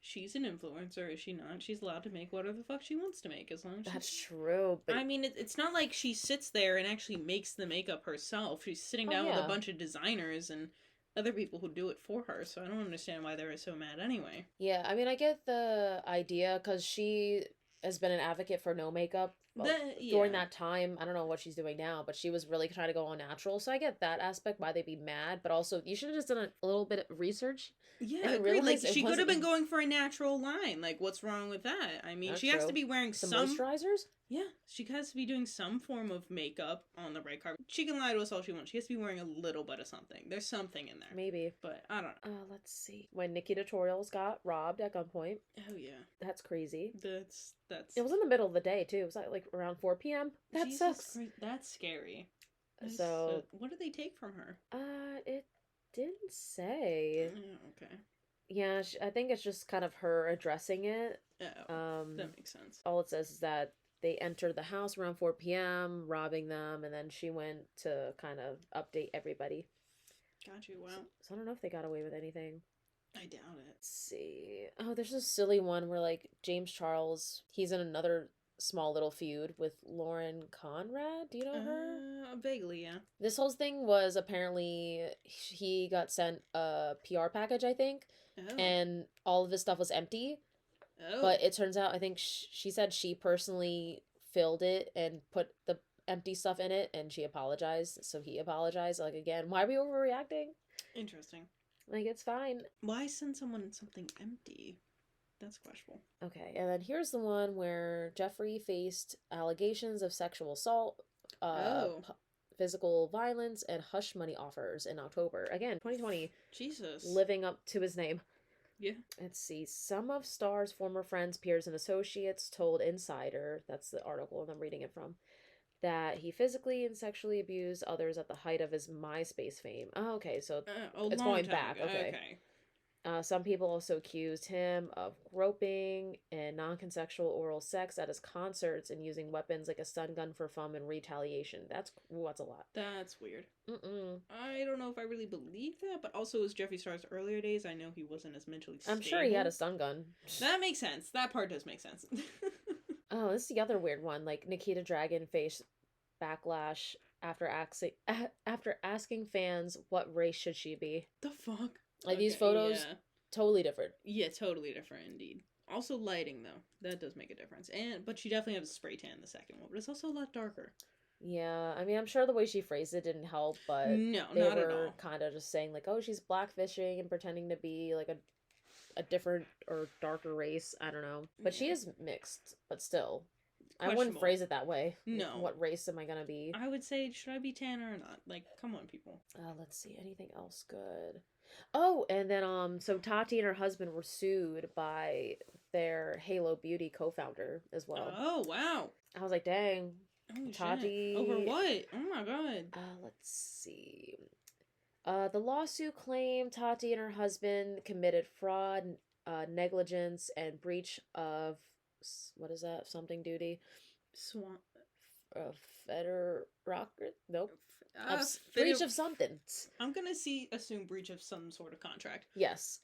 she's an influencer, is she not? She's allowed to make whatever the fuck she wants to make, as long as That's true, but... I mean, it's not like she sits there and actually makes the makeup herself. She's sitting down with a bunch of designers and other people who do it for her, so I don't understand why they were so mad anyway. Yeah, I mean, I get the idea, because she has been an advocate for no makeup during that time. I don't know what she's doing now, but she was really trying to go all natural, so I get that aspect, why they'd be mad, but also, you should have just done a little bit of research. Yeah, agreed. Like, she could have been going for a natural line. Like, what's wrong with that? I mean, she has to be wearing some moisturizers? Yeah, she has to be doing some form of makeup on the red carpet. She can lie to us all she wants. She has to be wearing a little bit of something. There's something in there. Maybe. But I don't know. Let's see. When Nikki Tutorials got robbed at gunpoint. Oh, yeah. That's crazy. That's... It was in the middle of the day, too. It was like around 4 p.m. That sucks. That's scary. So... what did they take from her? It didn't say. Oh, okay. Yeah, I think it's just kind of her addressing it. Oh, that makes sense. All it says is that they entered the house around 4 p.m., robbing them, and then she went to kind of update everybody. Got you, wow. So I don't know if they got away with anything. I doubt it. Let's see. Oh, there's this silly one where, like, James Charles, he's in another small little feud with Lauren Conrad. Do you know her? Vaguely, yeah. This whole thing was apparently he got sent a PR package, I think, Oh. and all of his stuff was empty. Oh. But it turns out, I think she said she personally filled it and put the empty stuff in it, and she apologized. So he apologized. Like, again, why are we overreacting? Interesting. Like, it's fine. Why send someone something empty? That's questionable. Okay, and then here's the one where Jeffree faced allegations of sexual assault, physical violence, and hush money offers in October. Again, 2020. Jesus. Living up to his name. Yeah. Let's see. Some of Starr's former friends, peers, and associates told Insider, that's the article I'm reading it from, that he physically and sexually abused others at the height of his MySpace fame. Oh, okay, so it's going back. Okay. Some people also accused him of groping and non-consensual oral sex at his concerts and using weapons like a stun gun for fun and retaliation. That's a lot. That's weird. Mm-mm. I don't know if I really believe that, but also as Jeffree Star's earlier days, I know he wasn't as mentally stable. I'm sure he had a stun gun. That makes sense. That part does make sense. Oh, this is the other weird one. Like, Nikita Dragon faced backlash after asking fans what race should she be. The fuck? Like, these photos, totally different. Yeah, totally different indeed. Also lighting, though. That does make a difference. But she definitely has a spray tan in the second one, but it's also a lot darker. Yeah, I mean, I'm sure the way she phrased it didn't help, but no, they not were at all. Kind of just saying, like, oh, she's blackfishing and pretending to be, like, a different or darker race. I don't know. But she is mixed, but still. I wouldn't phrase it that way. No. What race am I gonna be? I would say, should I be Tanner or not? Like, come on, people. Let's see. Anything else good? Oh, and then, so Tati and her husband were sued by their Halo Beauty co-founder as well. Oh, wow. I was like, dang. Oh, Tati. Shit. Over what? Oh my god. Let's see. The lawsuit claimed Tati and her husband committed fraud, negligence, and breach of, what is that? Something duty? Federal rocker? Nope. Breach of something. I'm gonna assume breach of some sort of contract. Yes.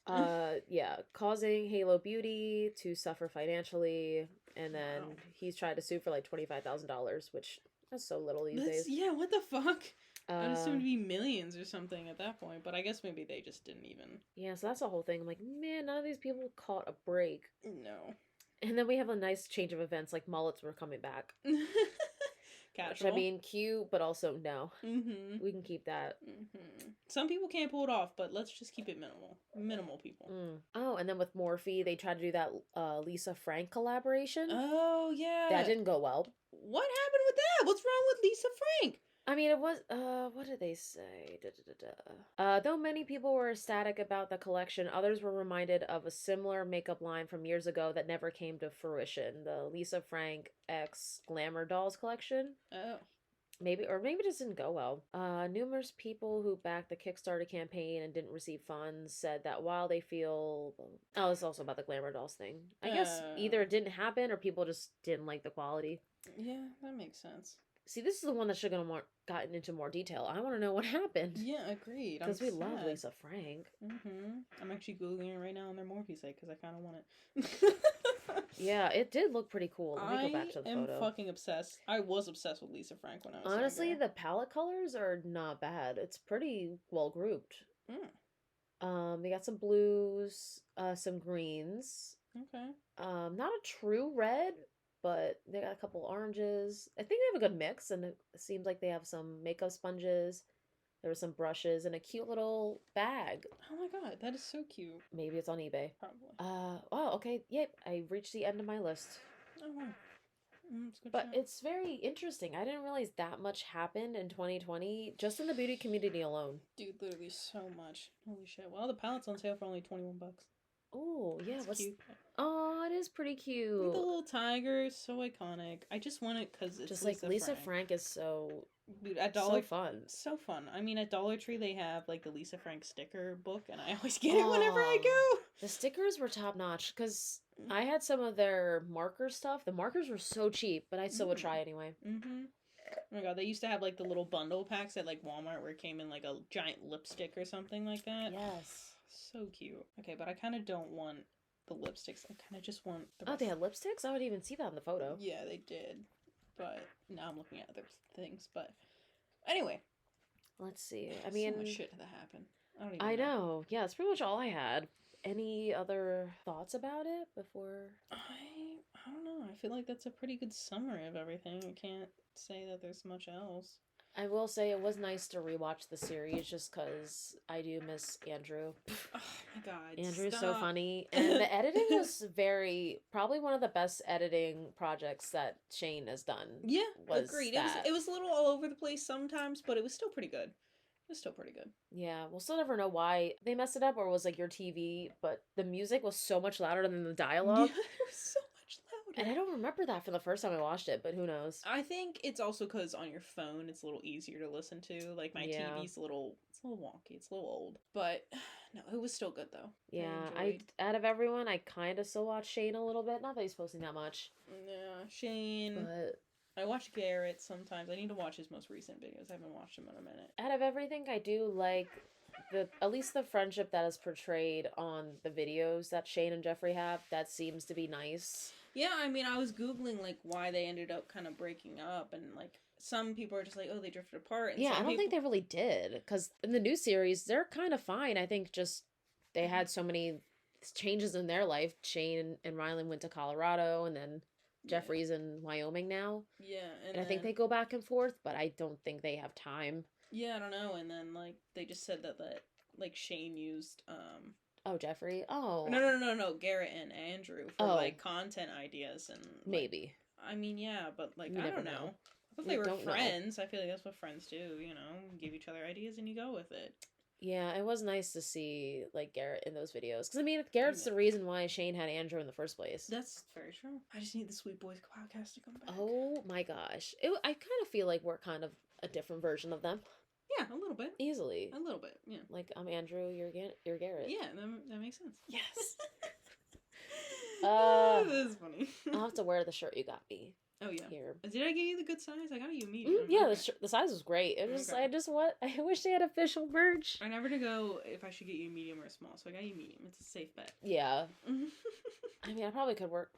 Yeah. Causing Halo Beauty to suffer financially, and then he's tried to sue for like $25,000, which is so little these days. Yeah, what the fuck? I'd assume to be millions or something at that point, but I guess maybe they just didn't even. Yeah, so that's the whole thing. I'm like, man, none of these people caught a break. No. And then we have a nice change of events, like mullets were coming back. Casual. Which, I mean, cute, but also no. Mm-hmm. We can keep that. Mm-hmm. Some people can't pull it off, but let's just keep it minimal. Minimal people. Oh, and then with Morphe, they tried to do that Lisa Frank collaboration. Oh, yeah. That didn't go well. What happened with that? What's wrong with Lisa Frank? I mean, it was, what did they say? Though many people were ecstatic about the collection, others were reminded of a similar makeup line from years ago that never came to fruition. The Lisa Frank X Glamour Dolls collection. Oh. Maybe it just didn't go well. Numerous people who backed the Kickstarter campaign and didn't receive funds said that while they feel... Oh, it's also about the Glamour Dolls thing. I guess either it didn't happen or people just didn't like the quality. Yeah, that makes sense. See, this is the one that should have gotten into more detail. I want to know what happened. Yeah, agreed. Because we love Lisa Frank. Mm-hmm. I'm actually Googling it right now on their Morphe site because I kind of want it. Yeah, it did look pretty cool. Let me go back to the photo. I am fucking obsessed. I was obsessed with Lisa Frank when I was Honestly, younger. the palette colors are not bad. It's pretty well grouped. They got some blues, some greens. Okay. Not a true red, but they got a couple oranges. I think they have a good mix, and it seems like they have some makeup sponges. There were some brushes and a cute little bag. Oh my god, that is so cute. Maybe it's on eBay. Probably. Oh, okay. Yep, I reached the end of my list. Oh wow. But it's very interesting. I didn't realize that much happened in 2020, just in the beauty community alone. Dude, literally so much. Holy shit. Well, the palette's on sale for only $21. Oh, yeah. That's cute. Oh, it is pretty cute. The little tiger is so iconic. I just want it because it's just like Lisa Frank is so... Dude, at so fun. So fun. I mean, at Dollar Tree, they have, like, the Lisa Frank sticker book, and I always get it whenever I go. The stickers were top-notch, because I had some of their marker stuff. The markers were so cheap, but I still would try anyway. Mm-hmm. Oh my god, they used to have, like, the little bundle packs at, like, Walmart where it came in, like, a giant lipstick or something like that. Yes. So cute. Okay, but I kind of don't want the lipsticks. I kind of just want the rest. Oh, they had lipsticks? I wouldn't even see that in the photo. Yeah, they did. But now I'm looking at other things, but... Anyway. Let's see. I mean... So much shit that happened. I know. Yeah, that's pretty much all I had. Any other thoughts about it before? I don't know. I feel like that's a pretty good summary of everything. I can't say that there's much else. I will say it was nice to rewatch the series just because I do miss Andrew. Oh my god. Andrew's so stop. funny. And the editing was probably one of the best editing projects that Shane has done. Yeah, was agreed. that. It was a little all over the place sometimes, but it was still pretty good. It was still pretty good. Yeah, we'll still never know why they messed it up or it was like your TV, but the music was so much louder than the dialogue. Yeah, it was so much louder. And I don't remember that from the first time I watched it, but who knows? I think it's also because on your phone it's a little easier to listen to. Like my TV's a little wonky. It's a little old, but no, it was still good though. Yeah, I out of everyone, I kind of still watch Shane a little bit. Not that he's posting that much. Yeah, Shane. But I watch Garrett sometimes. I need to watch his most recent videos. I haven't watched him in a minute. out of everything, I do like at least the friendship that is portrayed on the videos that Shane and Jeffree have. That seems to be nice. Yeah, I mean, I was Googling, like, why they ended up kind of breaking up, and, like, some people are just like, oh, they drifted apart. And Yeah, some I don't think they really did, because in the new series, they're kind of fine. I think just they had so many changes in their life. Shane and Rylan went to Colorado, and then Jeffree's in Wyoming now. Yeah, and I think they go back and forth, but I don't think they have time. Yeah, I don't know, and then, like, they just said that like, Shane used, Oh, Jeffree? Oh. No, Garrett and Andrew for, like, content ideas and... Like, maybe. I mean, yeah, but, like, You I don't never know. know. If they were friends, I feel like that's what friends do, you know? Give each other ideas and you go with it. Yeah, it was nice to see, like, Garrett in those videos. Because, I mean, Garrett's the reason why Shane had Andrew in the first place. That's very true. I just need the Sweet Boys podcast to come back. Oh, my gosh. I kind of feel like we're kind of a different version of them. Yeah, a little bit. Easily. A little bit, yeah. Like, I'm Andrew, you're Garrett. Yeah, that makes sense. Yes. That is funny. I'll have to wear the shirt you got me. Oh, yeah. Here. Did I give you the good size? I got you a medium. Yeah, okay. the size was great. It was, Okay. I wish they had official merch. I never to go if I should get you a medium or a small, so I got you a medium. It's a safe bet. Yeah. I mean, I probably could work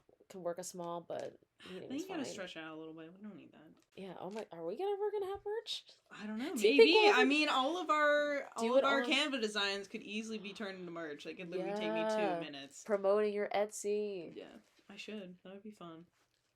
a small, but medium I think is you gotta fine. stretch out a little bit. We don't need that. Yeah. Oh my. Are we ever gonna have merch? I don't know. Do you think Maybe. we'll ever I mean, all of our on- Canva designs could easily be turned into merch. Like, it literally take me 2 minutes. Promoting your Etsy. Yeah, I should. That would be fun.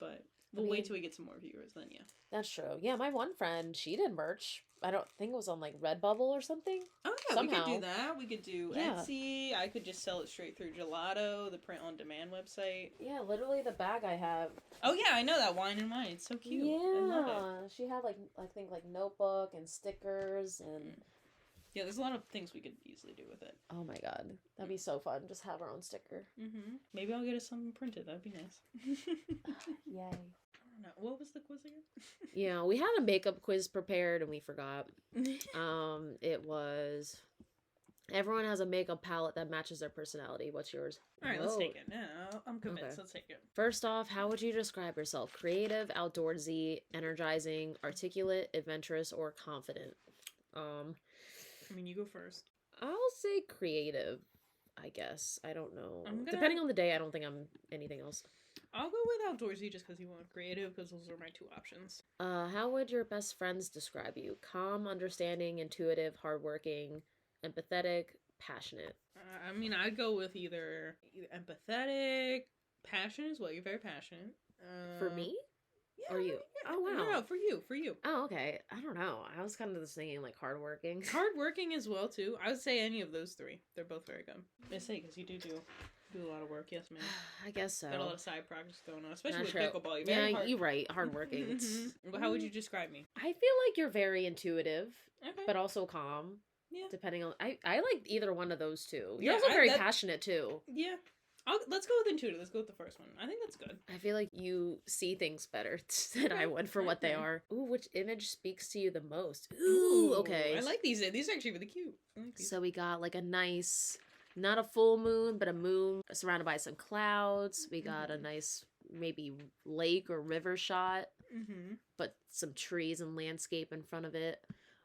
But we'll wait till we get some more viewers. Then yeah. That's true. Yeah, my one friend, she did merch. I don't think it was on like Redbubble or something. Oh yeah, Somehow. we could do that. We could do Yeah. Etsy. I could just sell it straight through Gelato, the print-on-demand website. Yeah, literally the bag I have. Oh yeah, I know that Wine and Wine. It's so cute. I love it. Yeah, she had like I think like notebook and stickers and. Yeah, there's a lot of things we could easily do with it. Oh my god, that'd be so fun. Just have our own sticker. Mm-hmm. Maybe I'll get us something printed. That'd be nice. Yay. I don't know. What was the quiz again? Yeah, we had a makeup quiz prepared and we forgot. It was everyone has a makeup palette that matches their personality. What's yours? All right, let's take it. Yeah, I'm convinced. Okay. Let's take it. First off, how would you describe yourself? Creative, outdoorsy, energizing, articulate, adventurous, or confident? I mean, you go first. I'll say creative, I guess. I don't know. I'm gonna- Depending on the day, I don't think I'm anything else. I'll go with outdoorsy just because you want creative, because those are my 2 options. How would your best friends describe you? Calm, understanding, intuitive, hardworking, empathetic, passionate. I mean, I'd go with either empathetic, passionate as well. You're very passionate. For me? Yeah, Or you? yeah. Oh, wow. No, for you. Oh, okay. I don't know. I was kind of just thinking like hardworking. Hardworking as well too. I would say any of those 3. They're both very good. I say because you do a lot of work. Yes, ma'am. I guess so. Got a lot of side projects going on, especially Not with true. pickleball. You're very Yeah, you're right. Hardworking. Mhm. But how would you describe me? I feel like you're very intuitive, Okay. but also calm. Yeah. Depending on, I like either one of those two. Yeah, You're also very that- passionate too. Yeah. Let's go with intuitive. Let's go with the first one. I think that's good. I feel like you see things better than I would for what they Okay. are. Ooh, which image speaks to you the most? Ooh, okay. I like these. These are actually really cute. I like these. So we got like a nice, not a full moon, but a moon surrounded by some clouds. We got a nice maybe lake or river shot, Mm-hmm. but some trees and landscape in front of it.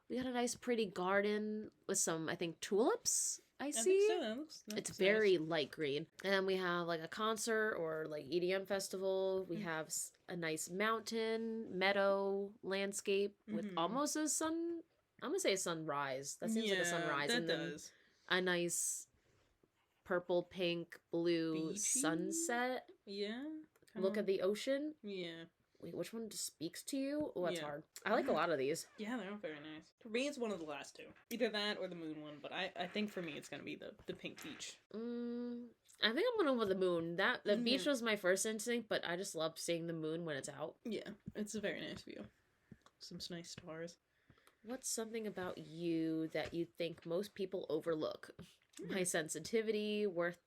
We got a nice pretty garden with some, I think, tulips. I see. think so. That looks It's nice. very light green. And then we have like a concert or like EDM festival. We have a nice mountain, meadow landscape with Mhm. almost a sun. I'm going to say a sunrise. That seems like a sunrise. That and then does. a nice purple, pink, blue Beachy? sunset. Yeah. Look at the ocean. Yeah. Wait, which one just speaks to you? Oh, that's Yeah. hard. I like a lot of these. Yeah, they're all very nice. For me, it's one of the last two. Either that or the moon one, but I think for me, it's gonna be the pink beach. I think I'm going with the moon. The beach Yeah. was my first instinct, but I just love seeing the moon when it's out. Yeah, it's a very nice view. Some nice stars. What's something about you that you think most people overlook? My sensitivity, work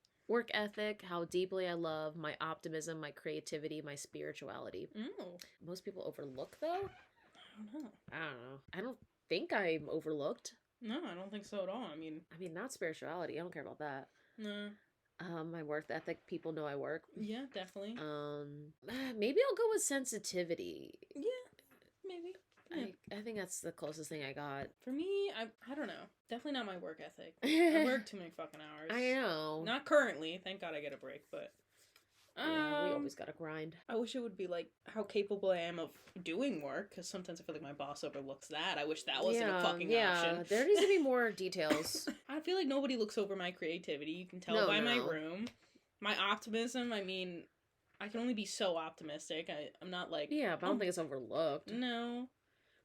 ethic, how deeply I love, my optimism, my creativity, my spirituality. Oh, Most people overlook, though? I don't know. I don't know. I don't think I'm overlooked. No, I don't think so at all. I mean, Not spirituality. I don't care about that. no. My work ethic, people know I work. Yeah, definitely. Maybe I'll go with sensitivity. Yeah, maybe. Yeah. I think that's the closest thing I got. For me, I don't know. Definitely not my work ethic. I work too many fucking hours. I know. Not currently. Thank God I get a break, but Yeah, we always gotta grind. I wish it would be like how capable I am of doing work, because sometimes I feel like my boss overlooks that. I wish that wasn't a fucking option. There needs to be more details. I feel like nobody looks over my creativity. You can tell No, by my no. room. My optimism, I mean, I can only be so optimistic. I'm not like... Yeah, but I don't think it's overlooked. No.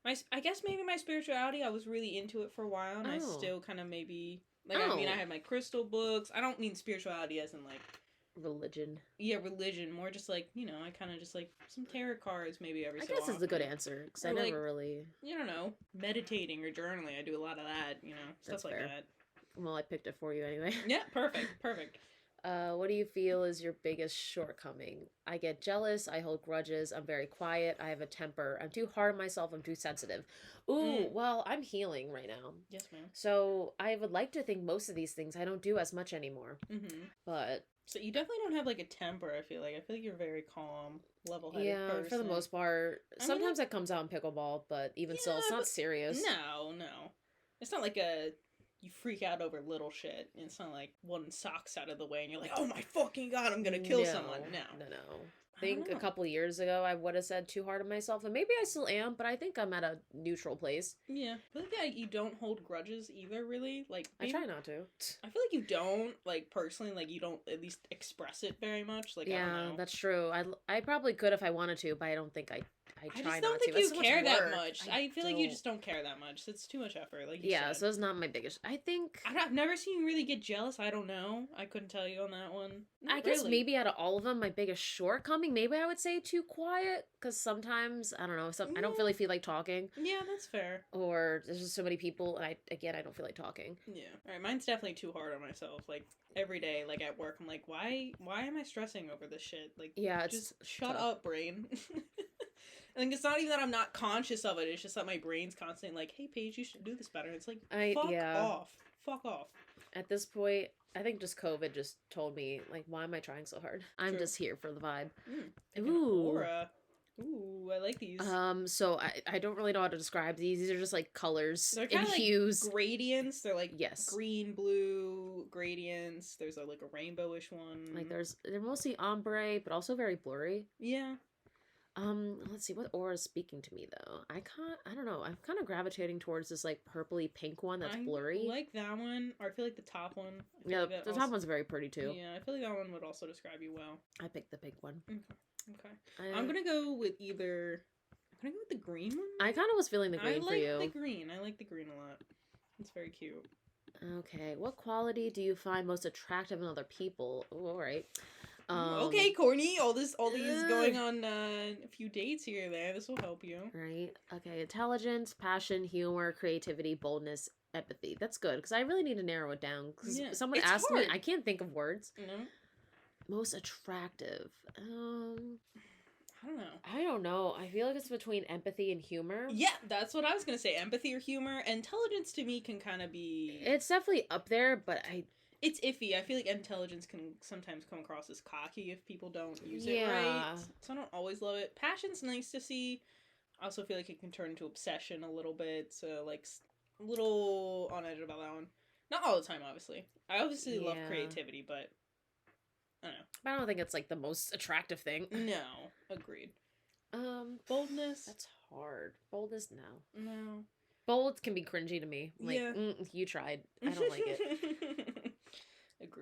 I guess maybe my spirituality, I was really into it for a while, and I Oh. still kind of maybe... Like, I mean, I had my crystal books. I don't mean spirituality as in, like... Religion. Yeah, religion. More just like, you know, I kind of just like some tarot cards maybe every I so guess often. it's a good answer, because I Or, like, never really... You don't know, meditating or journaling. I do a lot of that, you know, That's stuff like fair. that. Well, I picked it for you anyway. Yeah, perfect. What do you feel is your biggest shortcoming? I get jealous, I hold grudges, I'm very quiet, I have a temper, I'm too hard on myself, I'm too sensitive. Ooh, well, I'm healing right now. Yes, ma'am. So I would like to think most of these things I don't do as much anymore. Mm-hmm. But So you definitely don't have like a temper, I feel like. I feel like you're very calm, level-headed yeah, person. for the most part. I mean, Sometimes it comes out in pickleball, but even still, it's Yeah, not but- serious. No. It's not like you freak out over little shit. It's not like one sock's out of the way and you're like, oh my fucking god, I'm gonna kill someone. No. I think a know. couple years ago I would have said too hard on myself, and maybe I still am, but I think I'm at a neutral place. Yeah. I feel like yeah, you don't hold grudges either, really. Like I try not to. I feel like you don't, like, personally, like, you don't at least express it very much. Like, I Yeah, don't know. that's true. I probably could if I wanted to, but I don't think I try I just not don't to. think you It's so much care that work. much. I feel like you just don't care that much. It's too much effort, like you Yeah, said. so it's not my biggest. I think I've never seen you really get jealous. I don't know. I couldn't tell you on that one. I Not guess really. maybe out of all of them, my biggest shortcoming, maybe I would say too quiet, because sometimes I don't know, I don't really feel like talking, Yeah, that's fair. or there's just so many people, and I don't feel like talking. Yeah. All right, mine's definitely too hard on myself. Like every day, like at work, I'm like, why am I stressing over this shit? Like, Yeah, it's just shut tough. up, brain. I think it's not even that I'm not conscious of it. It's just that my brain's constantly like, hey, Paige, you should do this better. It's like, fuck off. At this point, I think just COVID just told me, like, why am I trying so hard? I'm True. just here for the vibe. An Ooh. aura. Ooh, I like these. So I don't really know how to describe these. These are just like colors They're and kinda like hues. gradients. They're like Yes. green, blue gradients. There's like a rainbowish one. Like they're mostly ombre, but also very blurry. Yeah. Let's see, what aura is speaking to me though? I don't know. I'm kind of gravitating towards this like purpley pink one that's blurry. I like that one. Or I feel like the top one. I feel Yeah, like that the top one's very pretty too. Yeah, I feel like that one would also describe you well. I picked the pink one. Okay. I'm gonna go with the green one. I kind of was feeling the green for you. I like the green. I like the green a lot. It's very cute. Okay, what quality do you find most attractive in other people? Ooh, all right. Okay, Courtney. All these going on a few dates here and there. This will help you. Right. Okay. Intelligence, passion, humor, creativity, boldness, empathy. That's good because I really need to narrow it down. Because someone It's asked hard. me, I can't think of words. You know? Most attractive. I don't know. I feel like it's between empathy and humor. Yeah, that's what I was gonna say. Empathy or humor. Intelligence to me can kind of be. It's definitely up there, but It's iffy. I feel like intelligence can sometimes come across as cocky if people don't use it Yeah. right. So I don't always love it. Passion's nice to see. I also feel like it can turn into obsession a little bit. So like a little on edge about that one. Not all the time, obviously. I obviously love creativity, but I don't know. I don't think it's like the most attractive thing. No, agreed. Boldness. That's hard. Boldness, no. No. Bold can be cringy to me. Like, Yeah. you tried. I don't like it.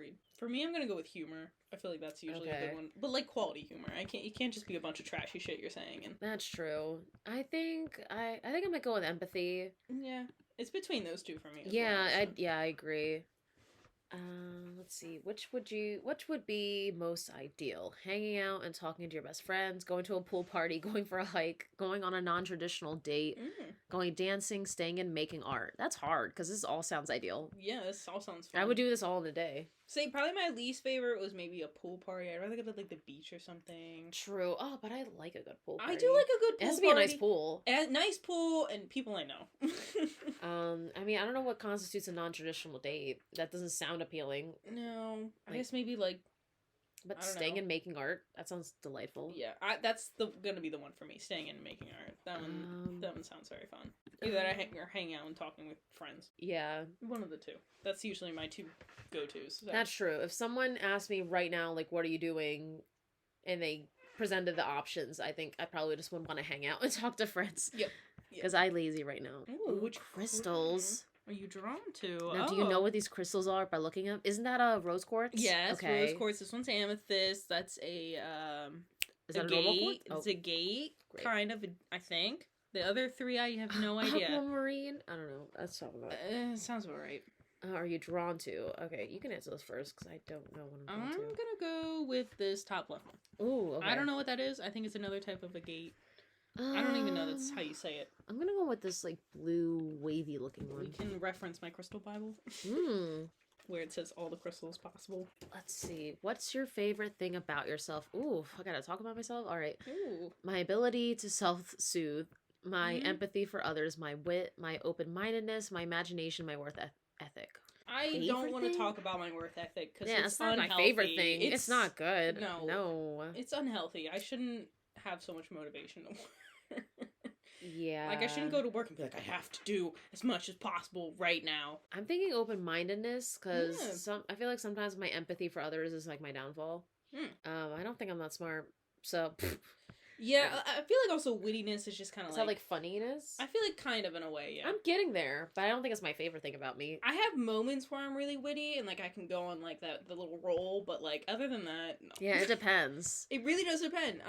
agreed. For me, I'm gonna go with humor. I feel like that's usually a Okay. good one, but like quality humor. You can't just be a bunch of trashy shit you're saying. And That's true. I think I might go with empathy. yeah, it's between those two for me. As Yeah, well, so. I agree. Let's see. Which would be most ideal? Hanging out and talking to your best friends, going to a pool party, going for a hike, going on a non-traditional date, going dancing, staying and making art. That's hard because this all sounds ideal. Yeah, this all sounds fun. I would do this all in a day. Say probably my least favorite was maybe a pool party. I'd rather go to like the beach or something. True. Oh, but I like a good pool party. I do like a good pool It has to be party. a nice pool. A nice pool and people I know. I mean, I don't know what constitutes a non-traditional date. That doesn't sound appealing. No, I Like- guess maybe like. But I don't staying know. and making art, that sounds delightful. Yeah, that's gonna be the one for me. Staying and making art. That one sounds very fun. Either that or hang out and talking with friends. Yeah. One of the two. That's usually my two go-tos. So. That's true. If someone asked me right now, like, what are you doing? And they presented the options, I think I probably just would want to hang out and talk to friends. Yep. Because I lazy right now. Ooh, which crystals are you drawn to? Now, do you know what these crystals are by looking at? Isn't that a rose quartz? Yes, Okay. rose quartz. This one's amethyst. That's a Is that a normal quartz? It's a gate, Great. kind of. I think the other three I have no idea. Aquamarine? I don't know. Let's talk about it. Sounds about right. Are you drawn to? Okay, you can answer this first because I don't know what I'm I'm drawn to. gonna go with this top left one. Ooh, okay. I don't know what that is. I think it's another type of a gate. I don't even know that's how you say it. I'm gonna go with this like blue wavy looking We one. can reference my crystal Bible, Hmm. where it says all the crystals possible. Let's see. What's your favorite thing about yourself? Ooh, I gotta talk about myself? Alright. Ooh. My ability to self-soothe, my Mhm. empathy for others, my wit, my open-mindedness, my imagination, my worth ethic. I Favorite don't want to thing? talk about my worth ethic because Yeah, it's it's not unhealthy. my favorite thing. It's not good. No. No. It's unhealthy. I shouldn't have so much motivation to work. Yeah. Like, I shouldn't go to work and be like, I have to do as much as possible right now. I'm thinking open-mindedness because Yeah. I feel like sometimes my empathy for others is like my downfall. I don't think I'm that smart. So, Yeah, I feel like also wittiness is just kind of is like... that like funniness? I feel like kind of in a way, yeah. I'm getting there, but I don't think it's my favorite thing about me. I have moments where I'm really witty and, like, I can go on, like, the little roll, but, like, other than that, no. Yeah, it depends. It really does depend.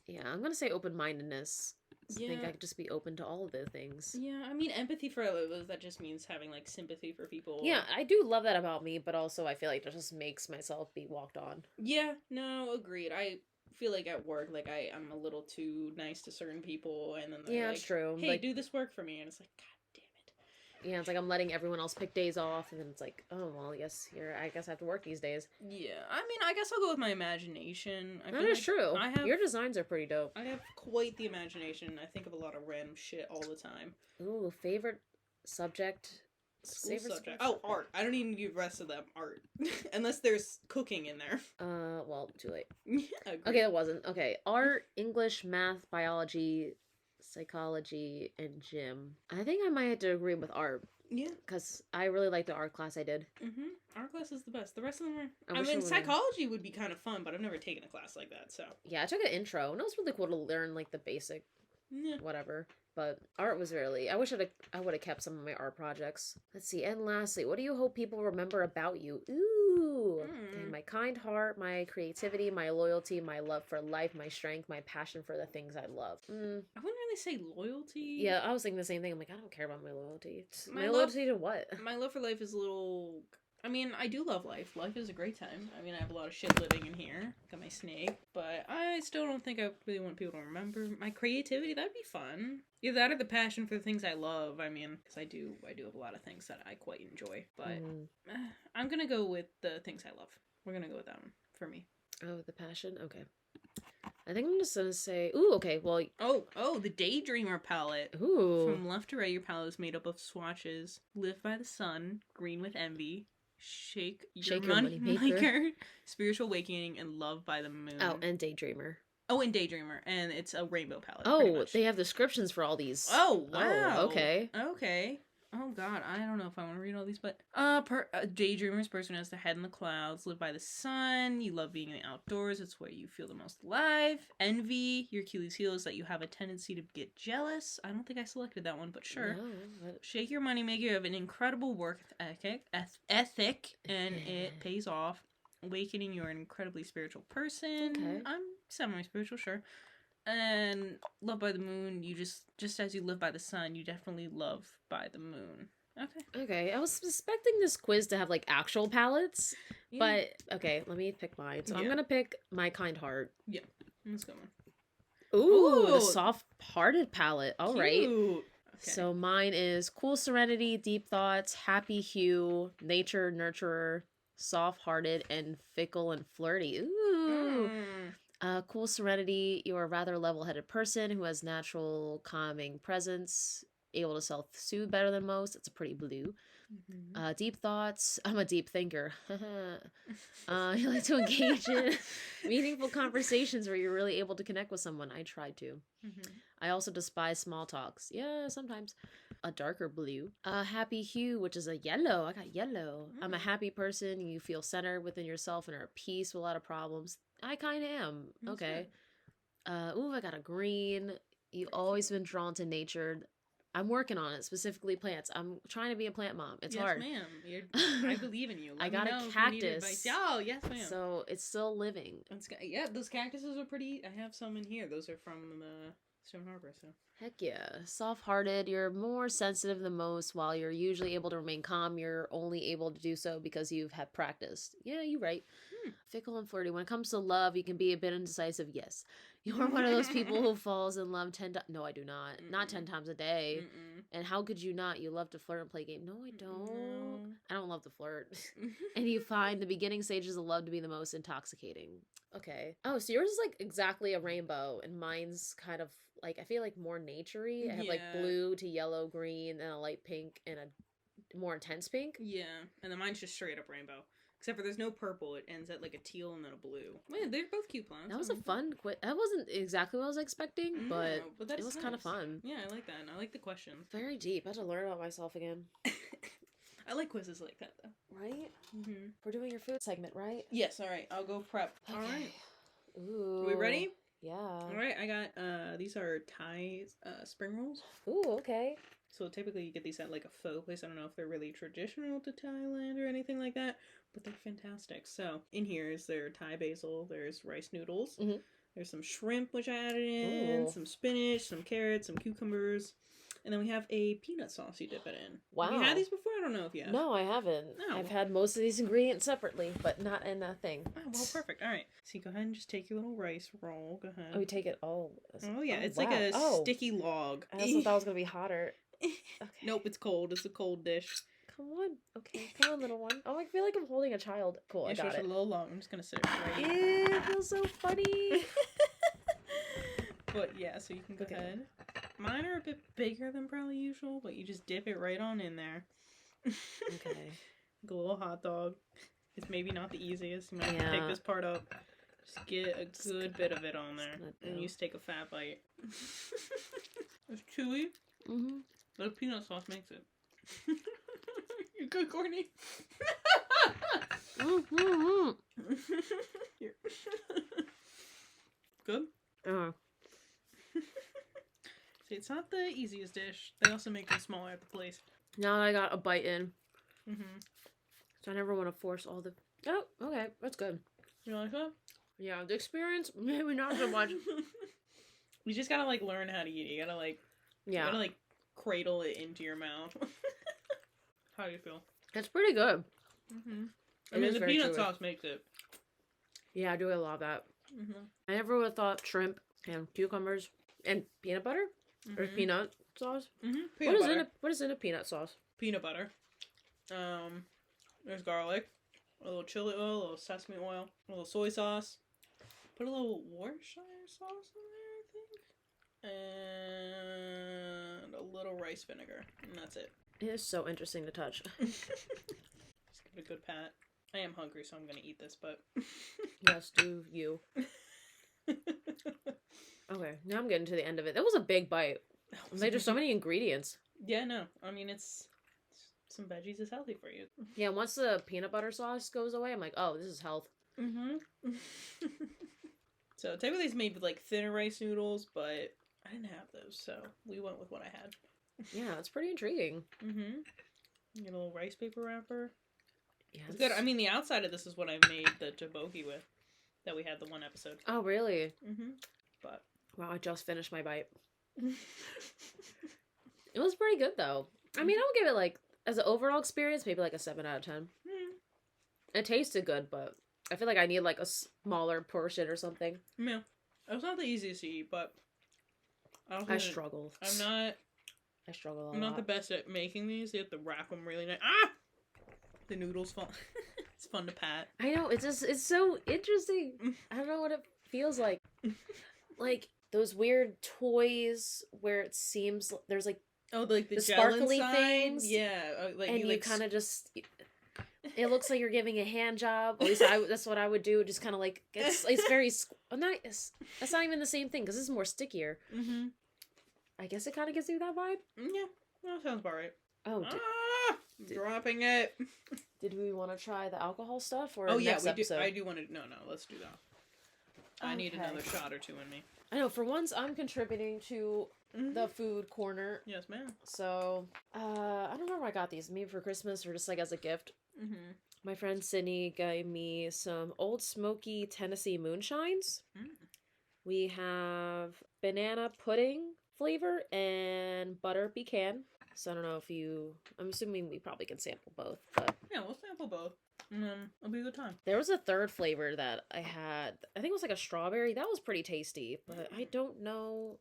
Yeah, I'm gonna say open-mindedness. I think Yeah. I could just be open to all of the things. Yeah, I mean, empathy for others, that just means having, like, sympathy for people. Yeah, I do love that about me, but also I feel like that just makes myself be walked on. Yeah, no, agreed. I feel like at work, like, I'm a little too nice to certain people, and then they're Yeah, like, it's true. hey, Like, do this work for me, and it's like, god damn it. yeah, it's like I'm letting everyone else pick days off, and then it's like, oh well, I guess I have to work these days. Yeah, I mean, I guess I'll go with my imagination. I That feel is like true. I have Your designs are pretty dope. I have quite the imagination. I think of a lot of random shit all the time. Ooh, favorite subject. School Favorite subject. school Oh, art. I don't even give the rest of them art. Unless there's cooking in there. Well, too late. Yeah, agreed. Okay, that wasn't. Okay, art, English, math, biology, psychology, and gym. I think I might have to agree with art Yeah. because I really liked the art class I did. Mm-hmm. Art class is the best. The rest of them are... I I wish mean, it would've- psychology would be kind of fun, but I've never taken a class like that, so... Yeah, I took an intro, and it was really cool to learn like the basic Yeah. whatever. But art was really. I wish I would have kept some of my art projects. Let's see. And lastly, what do you hope people remember about you? Ooh, okay, my kind heart, my creativity, my loyalty, my love for life, my strength, my passion for the things I love. I wouldn't really say loyalty. Yeah, I was thinking the same thing. I'm like, I don't care about my loyalty. My My love- loyalty to what? My love for life is a little... I mean, I do love life. Life is a great time. I mean, I have a lot of shit living in here. Got my snake. But I still don't think I really want people to remember my creativity. That'd be fun. Either that or the passion for the things I love. I mean, because I do have a lot of things that I quite enjoy. But I'm going to go with the things I love. We're going to go with that one for me. Oh, the passion? Okay. I think I'm just gonna say, ooh, okay, well, Oh, the Daydreamer palette. ooh. From left to right, your palette is made up of swatches. Live by the sun, green with envy, shake your money maker, spiritual awakening, and love by the moon. Oh, and Daydreamer. Oh, and Daydreamer, and it's a rainbow palette. pretty Oh, much. they have descriptions for all these. Oh, wow. Oh, okay. Okay. Oh God, I don't know if I want to read all these, but daydreamers, person who has their head in the clouds, live by the sun. You love being in the outdoors. It's where you feel the most alive. Envy, your Achilles heel is that you have a tendency to get jealous. I don't think I selected that one, but sure. No, but... Shake your moneymaker. You have an incredible work ethic, and it pays off. Awakening, you're an incredibly spiritual person. Okay. I'm semi-spiritual, sure. And love by the moon, you just as you live by the sun, you definitely love by the moon. Okay. Okay, I was expecting this quiz to have, like, actual palettes, Yeah. but, okay, let me pick mine. So I'm Yeah. gonna pick my kind heart. Let's go. Ooh, the Ooh. soft-hearted palette. All right. Cute. Okay. So mine is cool serenity, deep thoughts, happy hue, nature, nurturer, soft-hearted, and fickle and flirty. Ooh. Cool serenity, you're a rather level-headed person who has natural calming presence, able to self-soothe better than most. It's a pretty blue. Deep thoughts, I'm a deep thinker. You like to engage in meaningful conversations where you're really able to connect with someone. I try to. I also despise small talks. Yeah, sometimes. A darker blue. A happy hue, which is a yellow. I got yellow. I'm a happy person. You feel centered within yourself and are at peace with a lot of problems. I kind of am. That's Okay. Ooh, I got a green. You've always been drawn to nature. I'm working on it, specifically plants. I'm trying to be a plant mom. It's yes, hard. ma'am. I believe in you. I Let got me a know if you need cactus. advice. Oh, yes, ma'am. So it's still living. Yeah, those cactuses are pretty. I have some in here. Those are from Stone Harbor, so. Heck yeah. Soft-hearted, you're more sensitive than most. While you're usually able to remain calm, you're only able to do so because you've had practiced. Yeah, you're right. Fickle and flirty. When it comes to love, you can be a bit indecisive. Yes. You're one of those people who falls in love 10 times. No, I do not. Not 10 times a day. And how could you not? You love to flirt and play games. No, I don't. No. I don't love to flirt. And you find the beginning stages of love to be the most intoxicating. Okay. Oh, so yours is like exactly a rainbow, and mine's kind of like, I feel like more naturey. I have like Yeah. blue to yellow, green, and a light pink, and a more intense pink. Yeah, and then mine's just straight up rainbow. Except for there's no purple. It ends at like a teal and then a blue. Man, they're both cute plants. That was a fun quiz. That wasn't exactly what I was expecting, but that it is was kind of nice. fun. Yeah, I like that. And I like the questions. Very deep. I had to learn about myself again. I like quizzes like that, though. Right? We're doing your food segment, right? Yes, alright. I'll go prep. Okay. Alright. Ooh. Are we ready? Yeah. Alright, I got, these are Thai spring rolls. Ooh, okay. So typically you get these at like a pho place. I don't know if they're really traditional to Thailand or anything like that, but they're fantastic. So in here is their Thai basil, there's rice noodles, there's some shrimp which I added in, Ooh. some spinach, some carrots, some cucumbers, and then we have a peanut sauce you dip it in. Wow. Have you had these before? I don't know if you have. No, I haven't. No. I've had most of these ingredients separately, but not in a thing. Oh, well, perfect. All right. So you go ahead and just take your little rice roll. Go ahead. Oh, we take it all. Oh, yeah. It's wow. like a Oh. sticky log. I also thought it was going to be hotter. Okay. Nope, it's cold. It's a cold dish. Come on. Okay, come on, little one. Oh, I feel like I'm holding a child. Cool, I Yeah, got sure, it. it's a little long. I'm just going to sit it right Ew, it feels so funny. But yeah, so you can go Okay. ahead. Mine are a bit bigger than probably usual, but you just dip it right on in there. Okay. Like a little hot dog. It's maybe not the easiest. You might have to Yeah. pick this part up. Just get a good bit of it on there. gonna And do. you just take a fat bite. It's chewy, Mm-hmm. but the peanut sauce makes it. You good, Courtney? Mm-hmm. Here. Good? See, it's not the easiest dish. They also make them smaller at the place. Now that I got a bite in, Mm-hmm. so I never want to force all the... Oh, okay. That's good. You like that? Yeah, the experience, maybe not so much. You just gotta, like, learn how to eat it. You gotta, like, Yeah. cradle it into your mouth. How do you feel? It's pretty good. Mm-hmm. I It mean, is the very peanut chewy. sauce makes it. Yeah, I do a lot of that. Mm-hmm. I never would have thought shrimp and cucumbers and peanut butter or peanut sauce. Mm-hmm. What is in a peanut sauce? Peanut butter. There's garlic, a little chili oil, a little sesame oil, a little soy sauce. Put a little Worcestershire sauce in there, I think. And a little rice vinegar. And that's it. It is so interesting to touch. Just give it a good pat. I am hungry, so I'm gonna eat this, but... Yes, do you. Okay, now I'm getting to the end of it. That was a big bite. There's just so many ingredients. Yeah, no. I mean, it's some veggies is healthy for you. Yeah, once the peanut butter sauce goes away, I'm like, oh, this is health. Mm-hmm. So typically it's made with like thinner rice noodles, but I didn't have those, so we went with what I had. Yeah, it's pretty intriguing. Mm-hmm. Get a little rice paper wrapper. Yeah, It's good. I mean, the outside of this is what I made the tteokbokki with, that we had the one episode. Oh, really? Mm-hmm. But Wow, I just finished my bite. It was pretty good, though. I mean, I would give it, like, as an overall experience, maybe, like, a 7 out of 10. It tasted good, but I feel like I need, like, a smaller portion or something. Yeah. It was not the easiest to eat, but I struggle. I struggle a lot. I'm not the best at making these. You have to wrap them really nice. Ah! The noodles fun. It's fun to pat. I know, it's so interesting. I don't know what it feels like. Like, those weird toys where it seems there's, like, like the gel sparkly inside? things. Yeah. Like and you like, kind of just... It looks like you're giving a hand job. At least that's what I would do. Just kind of like... It's very... That's not even the same thing, because this is more stickier. Mm-hmm. I guess it kind of gives you that vibe. Yeah. That sounds about right. Oh, Dropping it. did we want to try the alcohol stuff or Oh, yeah, next we episode? do. I do want to... No, let's do that. I need Okay. another shot or two in me. I know, for once, I'm contributing to the food corner. Yes, ma'am. So, I don't know where I got these. Maybe for Christmas or just, like, as a gift. Mm-hmm. My friend Sydney gave me some Old Smoky Tennessee moonshines. Mm. We have banana pudding flavor and butter pecan. So I don't know if I'm assuming we probably can sample both, but Yeah, we'll sample both. And then it'll be a good time. there was a third flavor that I had. I think it was like a strawberry. That was pretty tasty, but I don't know.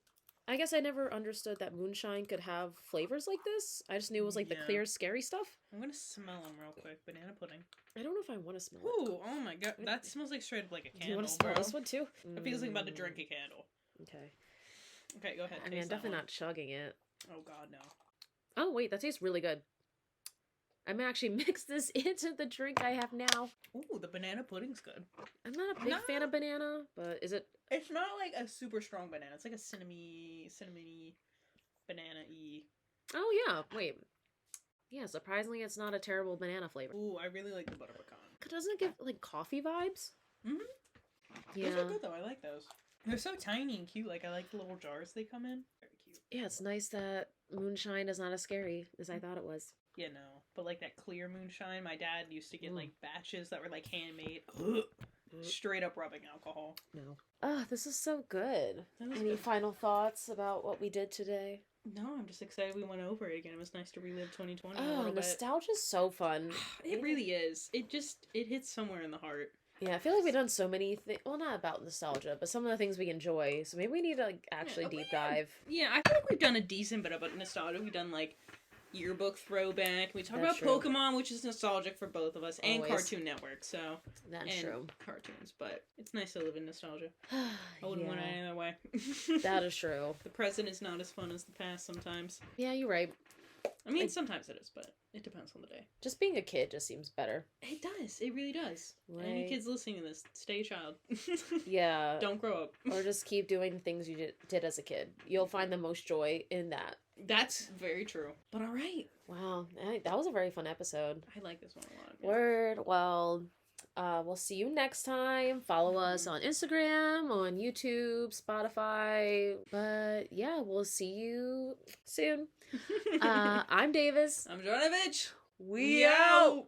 I guess I never understood that moonshine could have flavors like this. I just knew it was like the Yeah. clear, scary stuff. I'm gonna smell them real quick. Banana pudding. I don't know if I want to smell it. Ooh, oh my god. That smells like straight up like a Do candle, you want to smell bro. this one too? It feels like I'm about to drink a candle. Okay. Okay, go ahead. I mean, I'm taste that definitely one. not chugging it. Oh god, no. Oh, wait, that tastes really good. I'm gonna actually mix this into the drink I have now. Ooh, the banana pudding's good. I'm not a big fan of banana, but is it... It's not like a super strong banana. It's like a cinnamony banana-y. Oh, yeah, wait. Yeah, surprisingly, it's not a terrible banana flavor. Ooh, I really like the butter pecan. Doesn't it give, like, coffee vibes? Mhm. Yeah. Those are good though. I like those. They're so tiny and cute. Like I like the little jars they come in. Very cute. Yeah, it's nice that moonshine is not as scary as I thought it was. Yeah, no. But like that clear moonshine, my dad used to get like batches that were like handmade. Straight up rubbing alcohol. No. Oh, this is so good. That was Any good. final thoughts about what we did today? No, I'm just excited we went over it again. It was nice to relive 2020 a Oh, little bit. nostalgia's so fun. It really is. It hits somewhere in the heart. Yeah, I feel like we've done so many things. Well, not about nostalgia, but some of the things we enjoy. So maybe we need to like actually deep dive. Yeah, I feel like we've done a decent bit about nostalgia. We've done like yearbook throwback. We talked about That's true. Pokemon, which is nostalgic for both of us, and Always. Cartoon Network. So That's and true. cartoons, but it's nice to live in nostalgia. I wouldn't want it Yeah, any other way. that is true. The present is not as fun as the past sometimes. Yeah, you're right. I mean, sometimes it is, but it depends on the day. Just being a kid just seems better. It does. It really does. Any Right. kids listening to this, stay a child. Yeah. Don't grow up. Or just keep doing the things you did as a kid. You'll find the most joy in that. That's very true. But all right. Wow, that was a very fun episode. I like this one a lot. Yeah. Word. Well, we'll see you next time. Follow us on Instagram, on YouTube, Spotify. But yeah, we'll see you soon. I'm Davis. I'm Drnevich. We out.